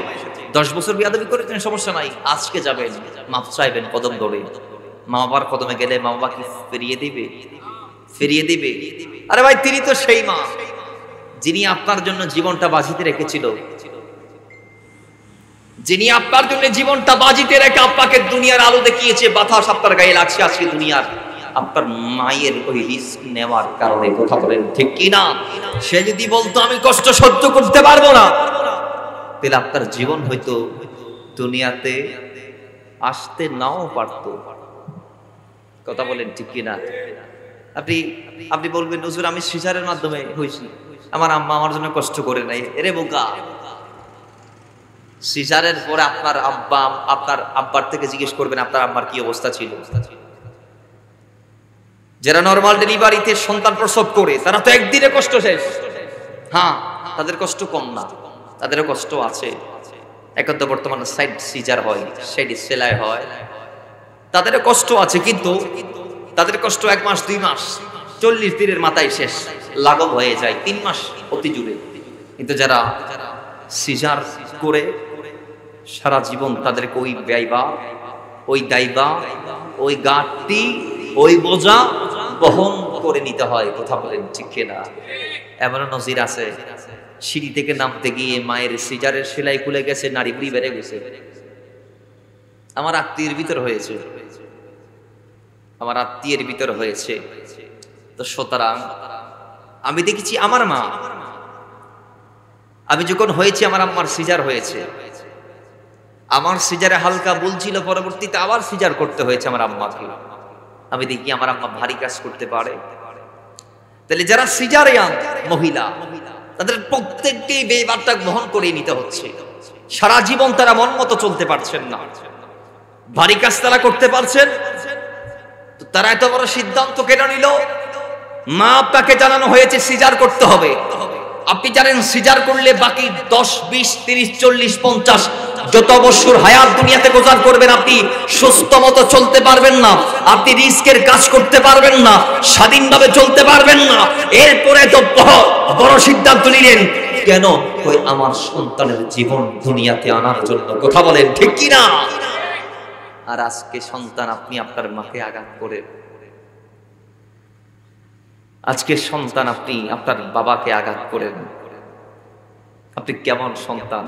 10 বছর বিয়াদবি করেছেন সমস্যা নাই, আজকে যাবেন মাফ চাইবেন কদম ধরে। মা বাবার কদমে গেলে মা বাবা কি ফিরিয়ে দিবে? ফিরিয়ে দিবে? আরে ভাই, তিনি তো সেই মা যিনি আপনার জন্য জীবনটা বাজিতে রেখেছিল, যিনি আপনার জন্য জীবনটা বাজিতে রেখে আপনাকে দুনিয়ার আলো দেখিয়েছে। বাতাস আপনার গায়ে লাগছে আজকে দুনিয়ার, আপনার মায়ের ওই রিস্ক নেওয়ার কারণে। কথা বলেন ঠিক কি না? সে যদি বলতো আমি কষ্ট সহ্য করতে পারবো না, তাহলে আপনার জীবন হয়তো দুনিয়াতে আসতে নাও পারতো। কথা বলেন ঠিক কি না? আপনি বলবেন হুজুর আমি সিজারের মাধ্যমে হয়েছি, আমার আম্মা আমার জন্য কষ্ট করে নাই। এরে বোকা, সিজারের পরে আপনার আব্বার থেকে জিজ্ঞেস করবেন আপনার আম্মার কি অবস্থা ছিল। যারা নরমাল ডেলিভারিতে সন্তান প্রসব করে তারা তো একদিনে কষ্ট শেষ। হ্যাঁ, তাদের কষ্ট কম না, তাদেরও কষ্ট আছে। এখন তো বর্তমানে সাইড সিজার হয়, সাইড সেলাই হয়, তাদেরও কষ্ট আছে, কিন্তু তাদের কষ্ট 1 মাস 2 মাস 40 দিনের মাথায় শেষ, লাঘব হয়ে যায় 3 মাস অতি জুড়ে। কিন্তু যারা সিজার করে সারা জীবন তাদেরকে ওই ব্যয়বা, ওই দায়বা, ওই গাঁটটি, ওই বোঝা বহন করে নিতে হয়। কথা বলেন ঠিক না? এমনও নজির আছে, সিঁড়ি থেকে নামতে গিয়ে মায়ের সিজারের সেলাই খুলে গেছে, নাড়ি বুড়ি বেড়ে গেছে। আমার আত্মীয়ের ভিতর হয়েছে, আমার আত্মীয়ের ভিতর হয়েছে। তো সুতরাং আমি দেখেছি আমার মা, আমি যখন হয়েছে আমার আম্মার সিজার হয়েছে, আমার সিজারে হালকা ভুল ছিল, পরবর্তীতে আবার সিজার করতে হয়েছে আমার আম্মাকে। আমি দেখি আমার আম্মা ভারী কাজ করতে পারে। তাহলে যারা সিজারিয়ান মহিলা, তাদের প্রত্যেককে বেবারটা বহন করে নিতে হচ্ছে। সারা জীবন তারা মন মতো চলতে পারছেন না, ভারী কাজ তারা করতে পারছেন। তো তারা এত বড় সিদ্ধান্ত কেন নিল? মা আপনাকে জানানো হয়েছে সিজার করতে হবে। আপনি জানেন সিজার করলে বাকি 10, 20, 30, 40, 50 যত বছর হায়াত দুনিয়াতে গোজার করবেন, আপনি সুস্থ মতো চলতে পারবেন না, আপনি রিস্কের কাজ করতে পারবেন না, স্বাধীনভাবে চলতে পারবেন না। এরপরে তো বড় সিদ্ধান্ত নিলেন কেন? ওই আমার সন্তানের জীবন দুনিয়াতে আনার জন্য। কথা বলেন ঠিক কি না? আর আজকে সন্তান, আপনি আপনার মাকে আঘাত করে, আজকে সন্তান আপনি আপনার বাবাকে আঘাত করেন, আপনি কেমন সন্তান?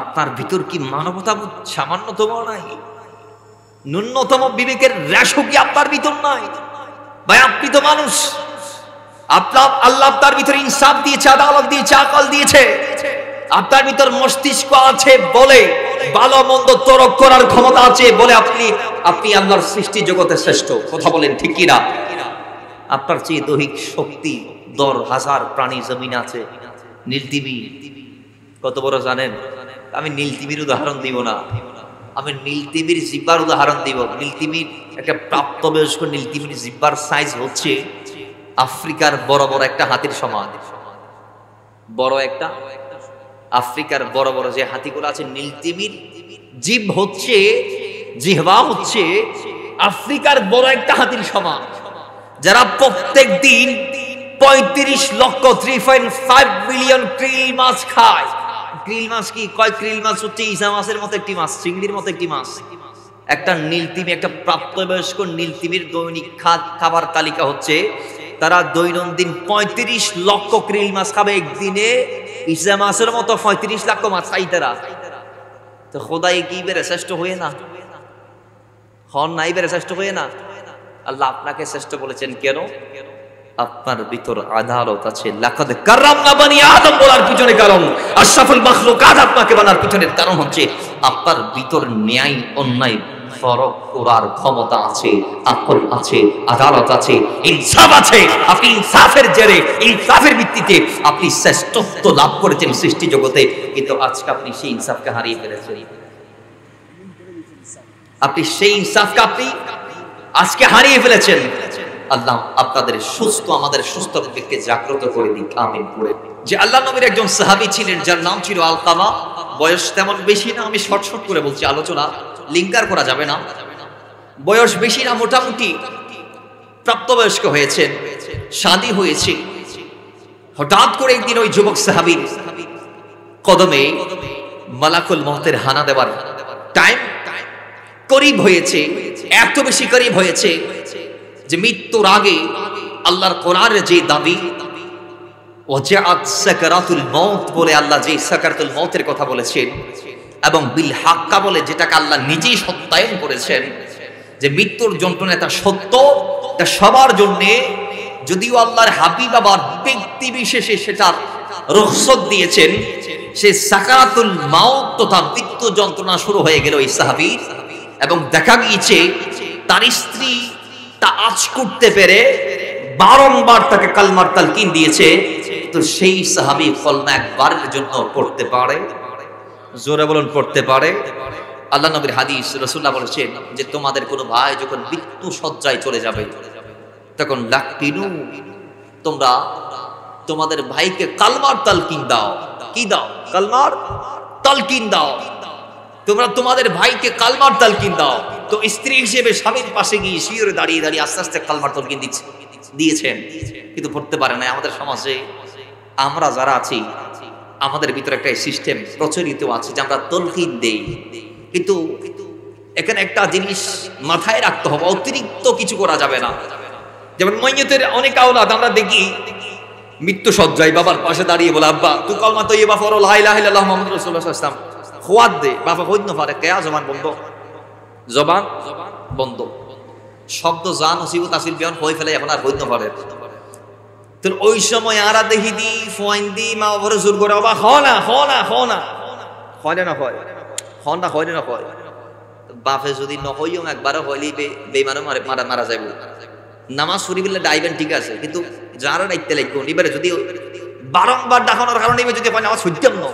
আপনার ভিতর কি মানবতাবোধ সামান্যতম নাই? ন্যূনতম বিবেকের রেশও কি আপনার ভিতর নাই? ভাই আপনি তো মানুষ, আল্লাহ আপনার ভিতরে ইনসাফ দিয়েছে, আদালত দিয়েছে, আকল দিয়েছে। আপনার ভিতর মস্তিষ্ক আছে বলে, ভালো মন্দ তরক করার ক্ষমতা আছে বলে আপনি আল্লাহর সৃষ্টি জগতের শ্রেষ্ঠ। কথা বলেন ঠিক কি না? আপনার চেয়ে দৈহিক শক্তি 10,000 প্রাণী জমিন আছে। নীলতিমি কত বড় জানেন? আমি নীলতিমির উদাহরণ দিব না, আমি নীলতিমির জিব্বার উদাহরণ দিব। নীলতিমির একটা প্রাপ্তবয়স্ক নীলতিমির জিব্বার সাইজ হচ্ছে আফ্রিকার বড় বড় একটা হাতির সমান। বড় একটা আফ্রিকার বড় বড় যে হাতিগুলো আছে, নীলতিমির জিভ হচ্ছে, জিহ্বা হচ্ছে আফ্রিকার বড় একটা হাতির সমান। যারা প্রত্যেক দিন 35 লক্ষ 3.5 মিলিয়ন ক্রিল মাছ খায়। ক্রিল মাছ কি? কয় ক্রিল মাছ হচ্ছে ইসা মাছের মতো একটি মাছ, চিংড়ির মতো একটি মাছ। একটা নীলতিমি, একটা প্রাপ্তবয়স্ক নীলতিমির দৈনিক খাবার তালিকা হচ্ছে তারা দৈনন্দিন 35 লক্ষ ক্রিল মাছ খাবে একদিনে। ইসা মাছের মতো 35 লক্ষ মাছ খাই তারা। তো খোদাই কি বেড়ে শ্রেষ্ঠ হয়ে না? হন নাই বেড়ে শ্রেষ্ঠ হয়ে না? আল্লাহ আপনাকে শ্রেষ্ঠ বলেছেন কেন? আপনার ভিতর আদালত আছে। লাকাদ কাররামনা বানি আদম বলার পিছনে কারণ, আশরাফুল মাখলুকাত আপনাকে বানার পিছনের কারণ হচ্ছে আপনার ভিতর ন্যায় অন্যায় ফরক করার ক্ষমতা আছে, আকল আছে, আদালত আছে, ইনসাফ আছে। আপনি ইনসাফের জেরে, ইনসাফের ভিত্তিতে আপনি শ্রেষ্ঠত্ব লাভ করেছেন সৃষ্টি জগতে। কিন্তু আজকে আপনি সেই ইনসাফকে হারিয়ে ফেলেছেন। আপনি সেই ইনসাফকে আপনি আজকে হারিয়ে ফেলেছেন। আল্লাহ আপনাদের সুস্থ, আমাদের সুস্থ বিবেককে জাগ্রত করে দিক, আমিন পড়ে। যে আল্লাহ নবীর একজন সাহাবী ছিলেন যার নাম ছিল আলকামা। বয়স তেমন বেশি না, আমি শর্ট করে বলছি, আলোচনা লিঙ্কার করা যাবে না। বয়স বেশি না, মোটামুটি প্রাপ্তবয়স্ক হয়েছেন, শাদী হয়েছে। হঠাৎ করে একদিন ওই যুবক সাহাবীর কদমে মালাকুল মউতের হানা দেওয়ার টাইম করিব হয়েছে, এত বেশি করিব হয়েছে যে মৃত্যুর আগে আল্লাহর কোরআনের যে দাবি ওয়াজাআত সাকারাতুল মউত বলে আল্লাহ যে সাকারাতুল মউতের কথা বলেছেন, এবং বিল হাক্কা বলে যেটাকে আল্লাহ নিজেই সত্যায়ন করেছেন যে মৃত্যুর যন্ত্রণা এটা সত্য, এটা সবার জন্য। যদিও আল্লাহর হাবিব আবার ব্যক্তি বিশেষে সেটার রুখসত দিয়েছেন, সে সাকারাতুল মউত তথা মৃত্যু যন্ত্রণা শুরু হয়ে গেল এই সাহাবীর। এবং দেখা গিয়েছে তার স্ত্রী তা আজ করতে পেরে বারংবার তাকে কালমার তালকিন দিয়েছে। তো সেই সাহাবী কলমা একবারের জন্য পড়তে পারে? জোরে বলুন, পড়তে পারে? আল্লাহ নবীর হাদিস, রাসূলুল্লাহ বলেছেন যে তোমাদের কোনো ভাই যখন মৃত্যু শয্যায় চলে যাবে তখন লাকিনু, তোমরা তোমাদের ভাইকে কালমার তালকিন দাও। কি দাও? কালমার তালকিন দাও। তোমরা তোমাদের ভাইকে কালমার তালকিন দাও। তো স্ত্রী হিসেবে স্বামীর পাশে গিয়ে শিওরে দাঁড়িয়ে দাঁড়িয়ে আস্তে আস্তে কালমার তালকিন দিয়েছেন, কিন্তু পড়তে পারে না। আমাদের সমাজে আমরা যারা আছি, আমাদের ভিতরে একটা সিস্টেম প্রচলিত আছে যে আমরা তালকিন দেই, কিন্তু এখানে একটা জিনিস মাথায় রাখতে হবে, অতিরিক্ত কিছু করা যাবে না। যেমন মাইয়িতের অনেক আওলাদ আমরা দেখি মৃত্যু সজ্জায় বাবার পাশে দাঁড়িয়ে বলে, আব্বা তুই কালমা তৈয়বা পড়ো, লা ইলাহা ইল্লাল্লাহ মুহাম্মাদুর রাসূলুল্লাহ সাল্লাল্লাহু আলাইহি ওয়াসাল্লাম। খোয়াত দে বাবা, হইন না পারে কেয়া, জবান বন্ধ, জবান বন্ধ। শব্দ জান নসিবত আসিল বিয়ান হয়ে ফেলে, এখন আর হইন না পারে। তো ওই সময় আরা দেখি দি ফোয়াইন দি মা ওরে জোর করে, বাবা হ না হ না হ না, হয় না হয় হন না হয় না হয় বাপে যদি নহইও একবারও হইলে বেমানও মারা যাইব। নামাজ পড়ি বললে ডাইবেন ঠিক আছে, কিন্তু যারা দায়িত্বে লাগবে এবারে যদি বারংবার ডাকানোর কারণে যদি নামাজ হইতাম না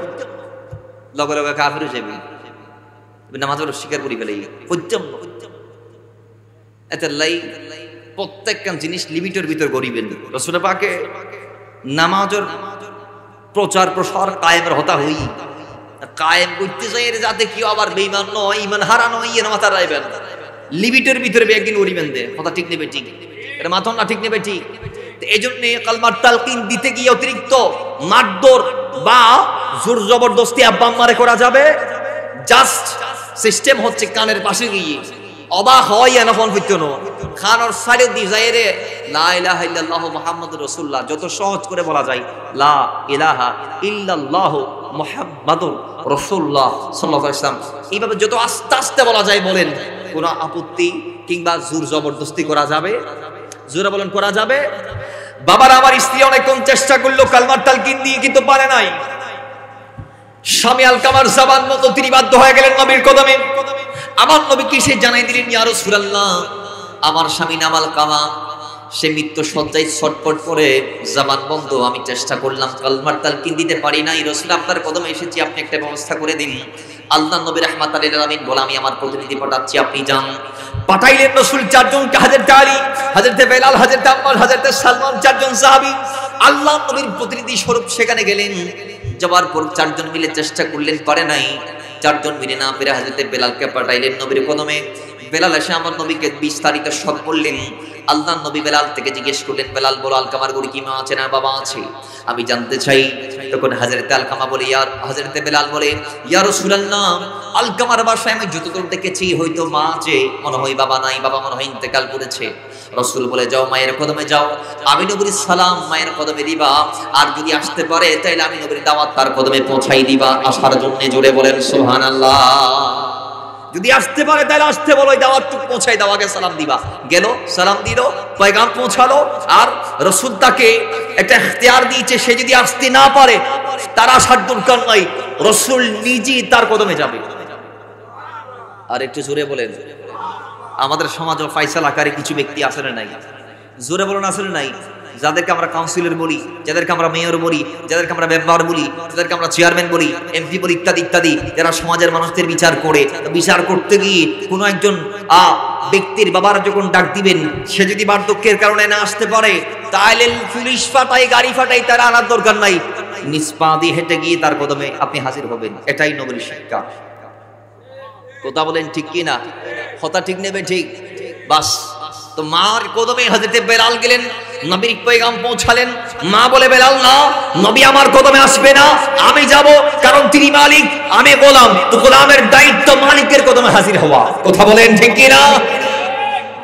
লগে লগে কাফির যাবে, নামাজ স্বীকার করি ফেলে হইতাম না। এতে লাই প্রত্যেকটা জিনিস লিমিটের ভিতর গরিবেন। রাসূল পাকে নামাজের প্রচার প্রসার কায়েমের হতা হই কায়েম করতে চাই যাতে কি আবার বেঈমান নয়, ঈমান হারা নয়, এর মাথা রাখবেন লিমিটের ভিতরে একদিন গরিবেন দে কথা ঠিক নেবে ঠিক, এটা মাথা না ঠিক নেবে ঠিক। এই জন্য কালমার তালকিন দিতে গিয়ে অতিরিক্ত মারধর বা জোর জবরদস্তি আব্বা আম্মারে করা যাবে। জাস্ট সিস্টেম হচ্ছে কানের পাশে গিয়ে অবাক হয় এনফন হইতো না খানোর সাইডে দিয়ে যায় রে লা ইলাহা ইল্লাল্লাহ মুহাম্মাদুর রাসূলুল্লাহ যত সহজ করে বলা যায় লা ইলাহা ইল্লাল্লাহ মুহাম্মাদুর রাসূলুল্লাহ সাল্লাল্লাহু আলাইহি ওয়াসাল্লাম, এইভাবে যত আস্তে আস্তে বলা যায় বলেন, কোনো আপত্তি কিংবা জোর জবরদস্তি করা যাবে? জোরে বলেন করা যাবে? বাবার আমার স্ত্রী অনেকক্ষণ চেষ্টা করলো কালমার তালকিন দিয়ে কিন্তু পারে নাই। স্বামী আলকামার জবান মতো তিনি বাধ্য হয়ে গেলেন নবীর কদমে। আমার নবী কি সে জানাই দিলেন ইয়া রাসূলুল্লাহ আমার স্বামী নাম আলকামা, সে মৃত্যু সজ্জায় ছটফট করে জবান বন্ধ, আমি চেষ্টা করলাম কালমার তালকিন দিতে পারি নাই। রাসূল আপনার কদমে এসেছি, আপনি একটা ব্যবস্থা করে দিন। আল্লাহ নবী রাহমাতাল লিল আলামিন বলে আমি আমার প্রতিনিধি পাঠাচ্ছি, আপনি যান। পাঠাইলেন রাসূল চারজনকে, হযরত আলী, হযরত বেলাল, হযরত আম্মার, হযরত সালমান, চারজন সাহাবী আল্লাহ নবীর প্রতিনিধি স্বরূপ সেখানে গেলেন। যাওয়ার পর চারজন মিলে চেষ্টা করলেন, পারে নাই। চারজন মিলে না পেরে হযরত বেলালকে পাঠাইলেন নবীর কদমে। বেলাল এসে আমার নবীকে বিস্তারিত সব বললেন। আল্লাহ নবী বেলাল থেকে জিজ্ঞেস করলেন, বেলাল বলো আলকামার গড়ি কি মা আছে না বাবা আছে, আমি জানতে চাই। তখন হযরত আলকামা বলে হযরত বেলাল বলে ইয়া রাসূলুল্লাহ আলকামার বাসায় আমি যতদূর দেখেছি হয়তো মা আছে, মনে হয় বাবা নাই, বাবা মনে হয় ইন্তেকাল করেছে। রাসূল বলে যাও মায়ের কদমে যাও, আমি নবীর সালাম মায়ের কদমে দিবা, আর যদি আসতে পারে তাহলে আমি নবীর দাওয়াত তার কদমে পৌঁছাই দিবা আসার জন্য। জোরে বলেন সুবহানাল্লাহ। যদি আসতে পারে তাহলে আসতে বলো, দাওয়াত পৌঁছাই দাও, আগে সালাম দিবা। গেল, সালাম দিল, পয়গাম পৌঁছালো। আর রাসূল তাকে একটা ইখতিয়ার দিয়েছে, সে যদি আসতে না পারে তার আসার দরকার নাই, রাসূল নিজেই তার কদমে যাবে। আর একটু জোরে বলেন, আমাদের সমাজে ফয়সালাকারী কিছু ব্যক্তি আসলে নাই, জোরে বলেন আসলে নাই, যাদেরকে আমরা কাউন্সিলর বলি, যাদেরকে আমরা মেয়র বলি, যাদেরকে আমরা মেম্বার বলি, যাদেরকে আমরা চেয়ারম্যান বলি, এমপি বলি, ইত্যাদি ইত্যাদি, যারা সমাজের মানুষদের বিচার করে, বিচার করতে গিয়ে কোনো একজন ব্যক্তির বাবার যখন ডাক দিবেন, সে যদি বার্ধক্যের কারণে না আসতে পারে তাহলে পুলিশ ফাটাই, গাড়ি ফাটাই, তারা আনার দরকার নাই, নিজ পা দিয়ে হেঁটে গিয়ে তার কদমে আপনি হাজির হবেন। এটাই নবীর শিক্ষা। কথা বলেন ঠিক কি না? কথা ঠিক নেবে ঠিক? বাস, তো মার কদমে হযরত বেলাল গেলেন, নবীর পয়গাম পৌঁছালেন। মা বলে বেলাল না, নবী আমার কদমে আসবে না, আমি যাব, কারণ তিনি মালিক, আমি গোলাম, তো গোলামের দায়িত্ব মালিকের কদমে হাজির হওয়া। কথা বলেন ঠিক কি না?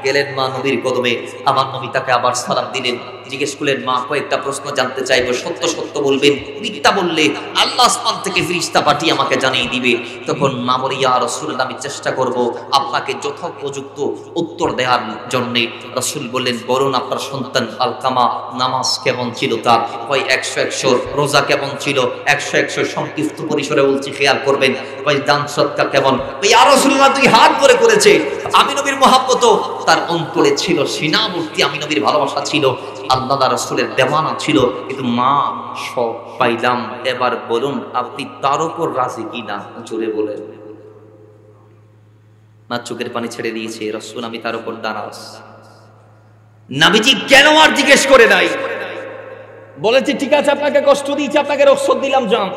গেলেন মা নবীর কদমে। আমার নবী তাকে আবার সালাম দিলেন, জিজ্ঞেস করলেন মা কয়েকটা প্রশ্ন জানতে চাইবো, সত্য সত্য বলবেন, মিথ্যা বললে আল্লাহ আসমান থেকে ফেরেশতা পাঠিয়ে আমাকে জানিয়ে দিবে। তখন মা বলে ইয়া রাসূলুল্লাহ আমি চেষ্টা করব আপনাকে যথোপযুক্ত উত্তর দেওয়ার জন্য। রাসূল বললেন বলুন আপনার সন্তান আলকামা নামাজ কেমন ছিল তার? কয় 100 রোজা কেমন ছিল? 100 সংক্ষিপ্ত পরিসরে বলছি, খেয়াল করবেন। কয় দান সদকা কেমন? ইয়া রাসূলুল্লাহ দুই হাত ভরে করেছে। আমি নবীর মহব্বত তার অন্তরে ছিল, সীমাবর্তী আমি নবীর ভালোবাসা ছিল, আল্লাহ রাসূলের দেওয়ানা ছিল। কিন্তু মা সব পাইলাম, এবার বলুন আপনি তার উপর রাজি কিনা? জোরে বলেন। মা চোখের পানি ছেড়ে দিয়েছে, রাসূল আমি তার উপর নারাজ। নবীজি কেন আর জিজ্ঞেস করে নাই, বলেছে ঠিক আছে আপনাকে কষ্ট দিয়েছি, আপনাকে রক্ষা দিলাম, যান।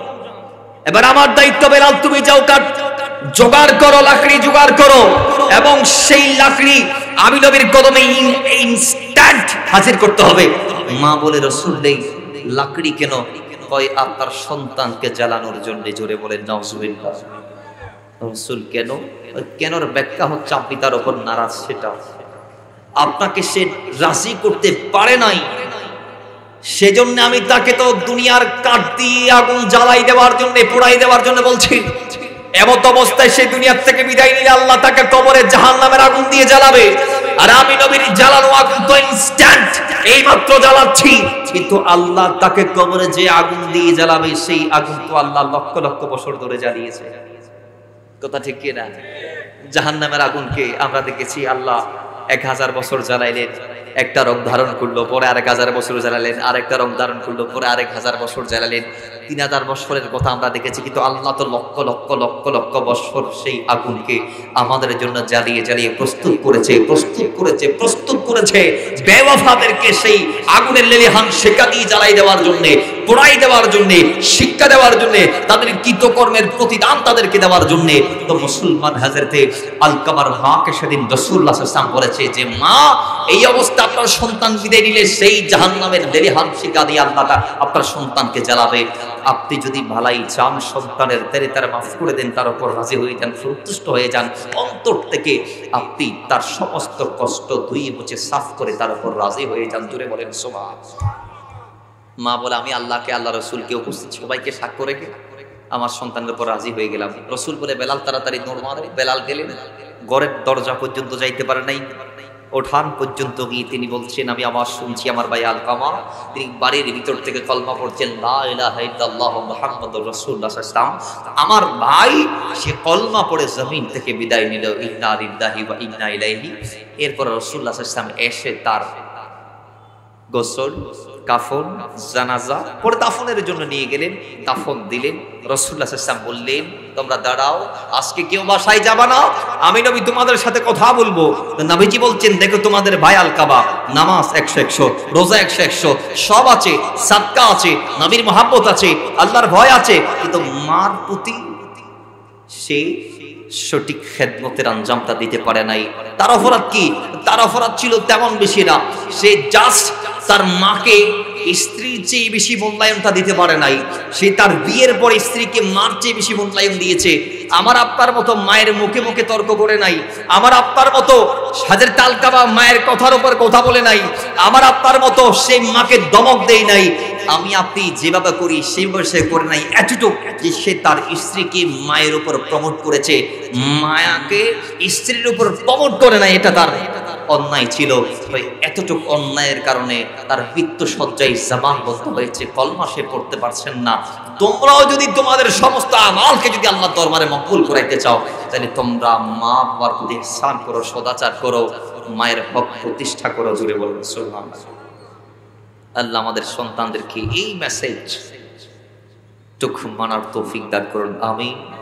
এবার আমার দায়িত্ব বেলাল তুমি যাও, কাট জোগাড় করো, লাকড়ি জোগাড় করো, এবং সেই লাকড়ি আমি নবীর কদমে ইনস্ট্যান্ট হাজির করতে হবে। মা বলে রাসূল নেই, লাকড়ি কেন? কয় আপনার সন্তানকে জ্বালানোর জন্য। জোরে বলেন নাউজুবিল্লাহ। রাসূল কেন? কেনর ব্যাখ্যা হচ্ছে আপনি তার উপর নারাজ, সেটা আপনাকে সে রাজি করতে পারে নাই, সেজন্য আমি তাকে তো দুনিয়ার কাঠ দিয়ে আগুন জ্বালাই দেওয়ার জন্য, পোড়াই দেওয়ার জন্য বলছি। এমত অবস্থায় সে দুনিয়ার থেকে বিদায় নিলে আল্লাহ তাকে কবরে জাহান্নামের আগুন দিয়ে জ্বালাবে। আর আমি নবীর জ্বালানো আগুন তো ইনস্ট্যান্ট, এইমাত্র জ্বালাচ্ছি, কিন্তু আল্লাহ তাকে কবরে যে আগুন দিয়ে জ্বালাবে সেই আগুন তো আল্লাহ লক্ষ লক্ষ বছর ধরে জ্বালিয়েছে। কথা ঠিক কি না? জাহান্নামের আগুনকে আমরা দেখেছি আল্লাহ 1000 বছর জ্বালাইলেন, একটা রং ধারণ করলো, পরে আরেক 1000 বছর জ্বালালেন, আরেকটা রং ধারণ করলো, পরে আরেক 1000 বছর জ্বালালেন। 3000 বছরের কথা আমরা দেখেছি, কিন্তু আল্লাহ তো লক্ষ লক্ষ লক্ষ লক্ষ বছর সেই আগুনকে আমাদের জন্য জ্বালিয়ে জ্বালিয়ে প্রস্তুত করেছে বেওয়াফাদেরকে সেই আগুনের লেলিহান শেখা দিয়ে জ্বালাই দেওয়ার জন্য, পোড়াই দেওয়ার জন্য, শিক্ষা দেওয়ার জন্য, তাদের কৃতকর্মের প্রতিদান তাদেরকে দেওয়ার জন্য। তো মুসলমান হযরতে আলকামার মাকে সেদিন রাসূলুল্লাহ সাল্লাল্লাহু আলাইহি ওয়াসাল্লাম বলেছে যে মা, এই অবস্থা আপনার সন্তান বিদায় নিলে সেই জাহান্নামের লেলিহান শিখা দিয়ে আল্লাহ আপনার সন্তানকে জ্বালাবে। আপনি যদি ভালাই চান, সন্তানের তেরে তারা মাফ করে দেন, তার উপর রাজি হয়ে যান, সন্তুষ্ট হয়ে যান, অন্তর থেকে আপনি তার সমস্ত কষ্ট ধুয়ে মুছে সাফ করে তার উপর রাজি হয়ে যান। জোরে বলেন সুবহান। মা বলে, আমি আল্লাহকে, আল্লাহ রসুলকে, উপস্থিত সবাইকে সাক্ষ্য রেখে আমার সন্তানের উপর রাজি হয়ে গেলাম। রসুল বলে, বেলাল তাড়াতাড়ি দৌড় মারে। বেলাল গেলেন, ঘরের দরজা পর্যন্ত যাইতে পারে নাই, ওঠান পর্যন্ত গিয়ে তিনি বলছেন, আমি আবার শুনছি আমার ভাই আলকামা, তিনি বাড়ির ভিতর থেকে কলমা পড়ছেন, লা ইলাহা ইল্লাল্লাহ মুহাম্মাদুর রাসূলুল্লাহ সাল্লাল্লাহু আলাইহি ওয়াসাল্লাম। আমার ভাই সে কলমা পড়ে জমিন থেকে বিদায় নিল, ইন্না লিল্লাহি ওয়া ইন্না ইলাইহি। এরপর রাসূলুল্লাহ সাল্লাল্লাহু আলাইহি ওয়াসাল্লাম এসে তার গোসল, কাফন, জানাজা পরে দাফনের জন্য নিয়ে গেলেন, দাফন দিলেন। রাসূলুল্লাহ সাল্লাল্লাহু আলাইহি ওয়াসাল্লাম বললেন, তোমরা দাঁড়াও, আজকে কেউ বাসায় যাবা না, আমি নবী তোমাদের সাথে কথা বলবো। নবীজি বলছেন, দেখো তোমাদের ভাই আলকাবা, নামাজ 100 রোজা 100 সব আছে, সাদকা আছে, নবীর মহব্বত আছে, আল্লাহর ভয় আছে, কিন্তু মার প্রতি সে সঠিক খেদমতের আঞ্জামটা দিতে পারে নাই। তার অপরাধ কি? তার অপরাধ ছিল তেমন বেশি না, সে জাস্ট তার মাকে স্ত্রীর চেয়ে বেশি মূল্যায়নটা দিতে পারে নাই। সে তার বিয়ের পর স্ত্রীকে মার চেয়ে বেশি মূল্যায়ন দিয়েছে। আমার আপনার মতো মায়ের মুখে মুখে তর্ক করে নাই, আমার আপনার মতো হযরত আলকামা মায়ের কথার উপর কথা বলে নাই, আমার আপনার মতো সেই মাকে দমক দেয় নাই। আমি আপনি যেভাবে করি সেভাবে সে করে নাই। এতটুকু যে সে তার স্ত্রীকে মায়ের উপর প্রমোট করেছে, মায়াকে স্ত্রীর উপর প্রমোট করে নাই, এটা তার অন্যায় ছিল। এতটুকু অন্যায়ের কারণে তার মৃত্যু সজ্জায় জামানবদ্ধ হয়েছে, কলমা সে পড়তে পারছেন না। তোমরাও যদি তোমাদের সমস্ত আমালকে যদি আল্লাহর দরবারে মকবুল করাইতে চাও, তাহলে তোমরা মা বাবার প্রতি ইহসান করো, সদাচার করো, মায়ের হক প্রতিষ্ঠা করো। জুড়ে বলুন সুবহানাল্লাহ। আল্লাহ আমাদের সন্তানদেরকে এই মেসেজ টুকু মানার তৌফিক দান করুন, আমিন।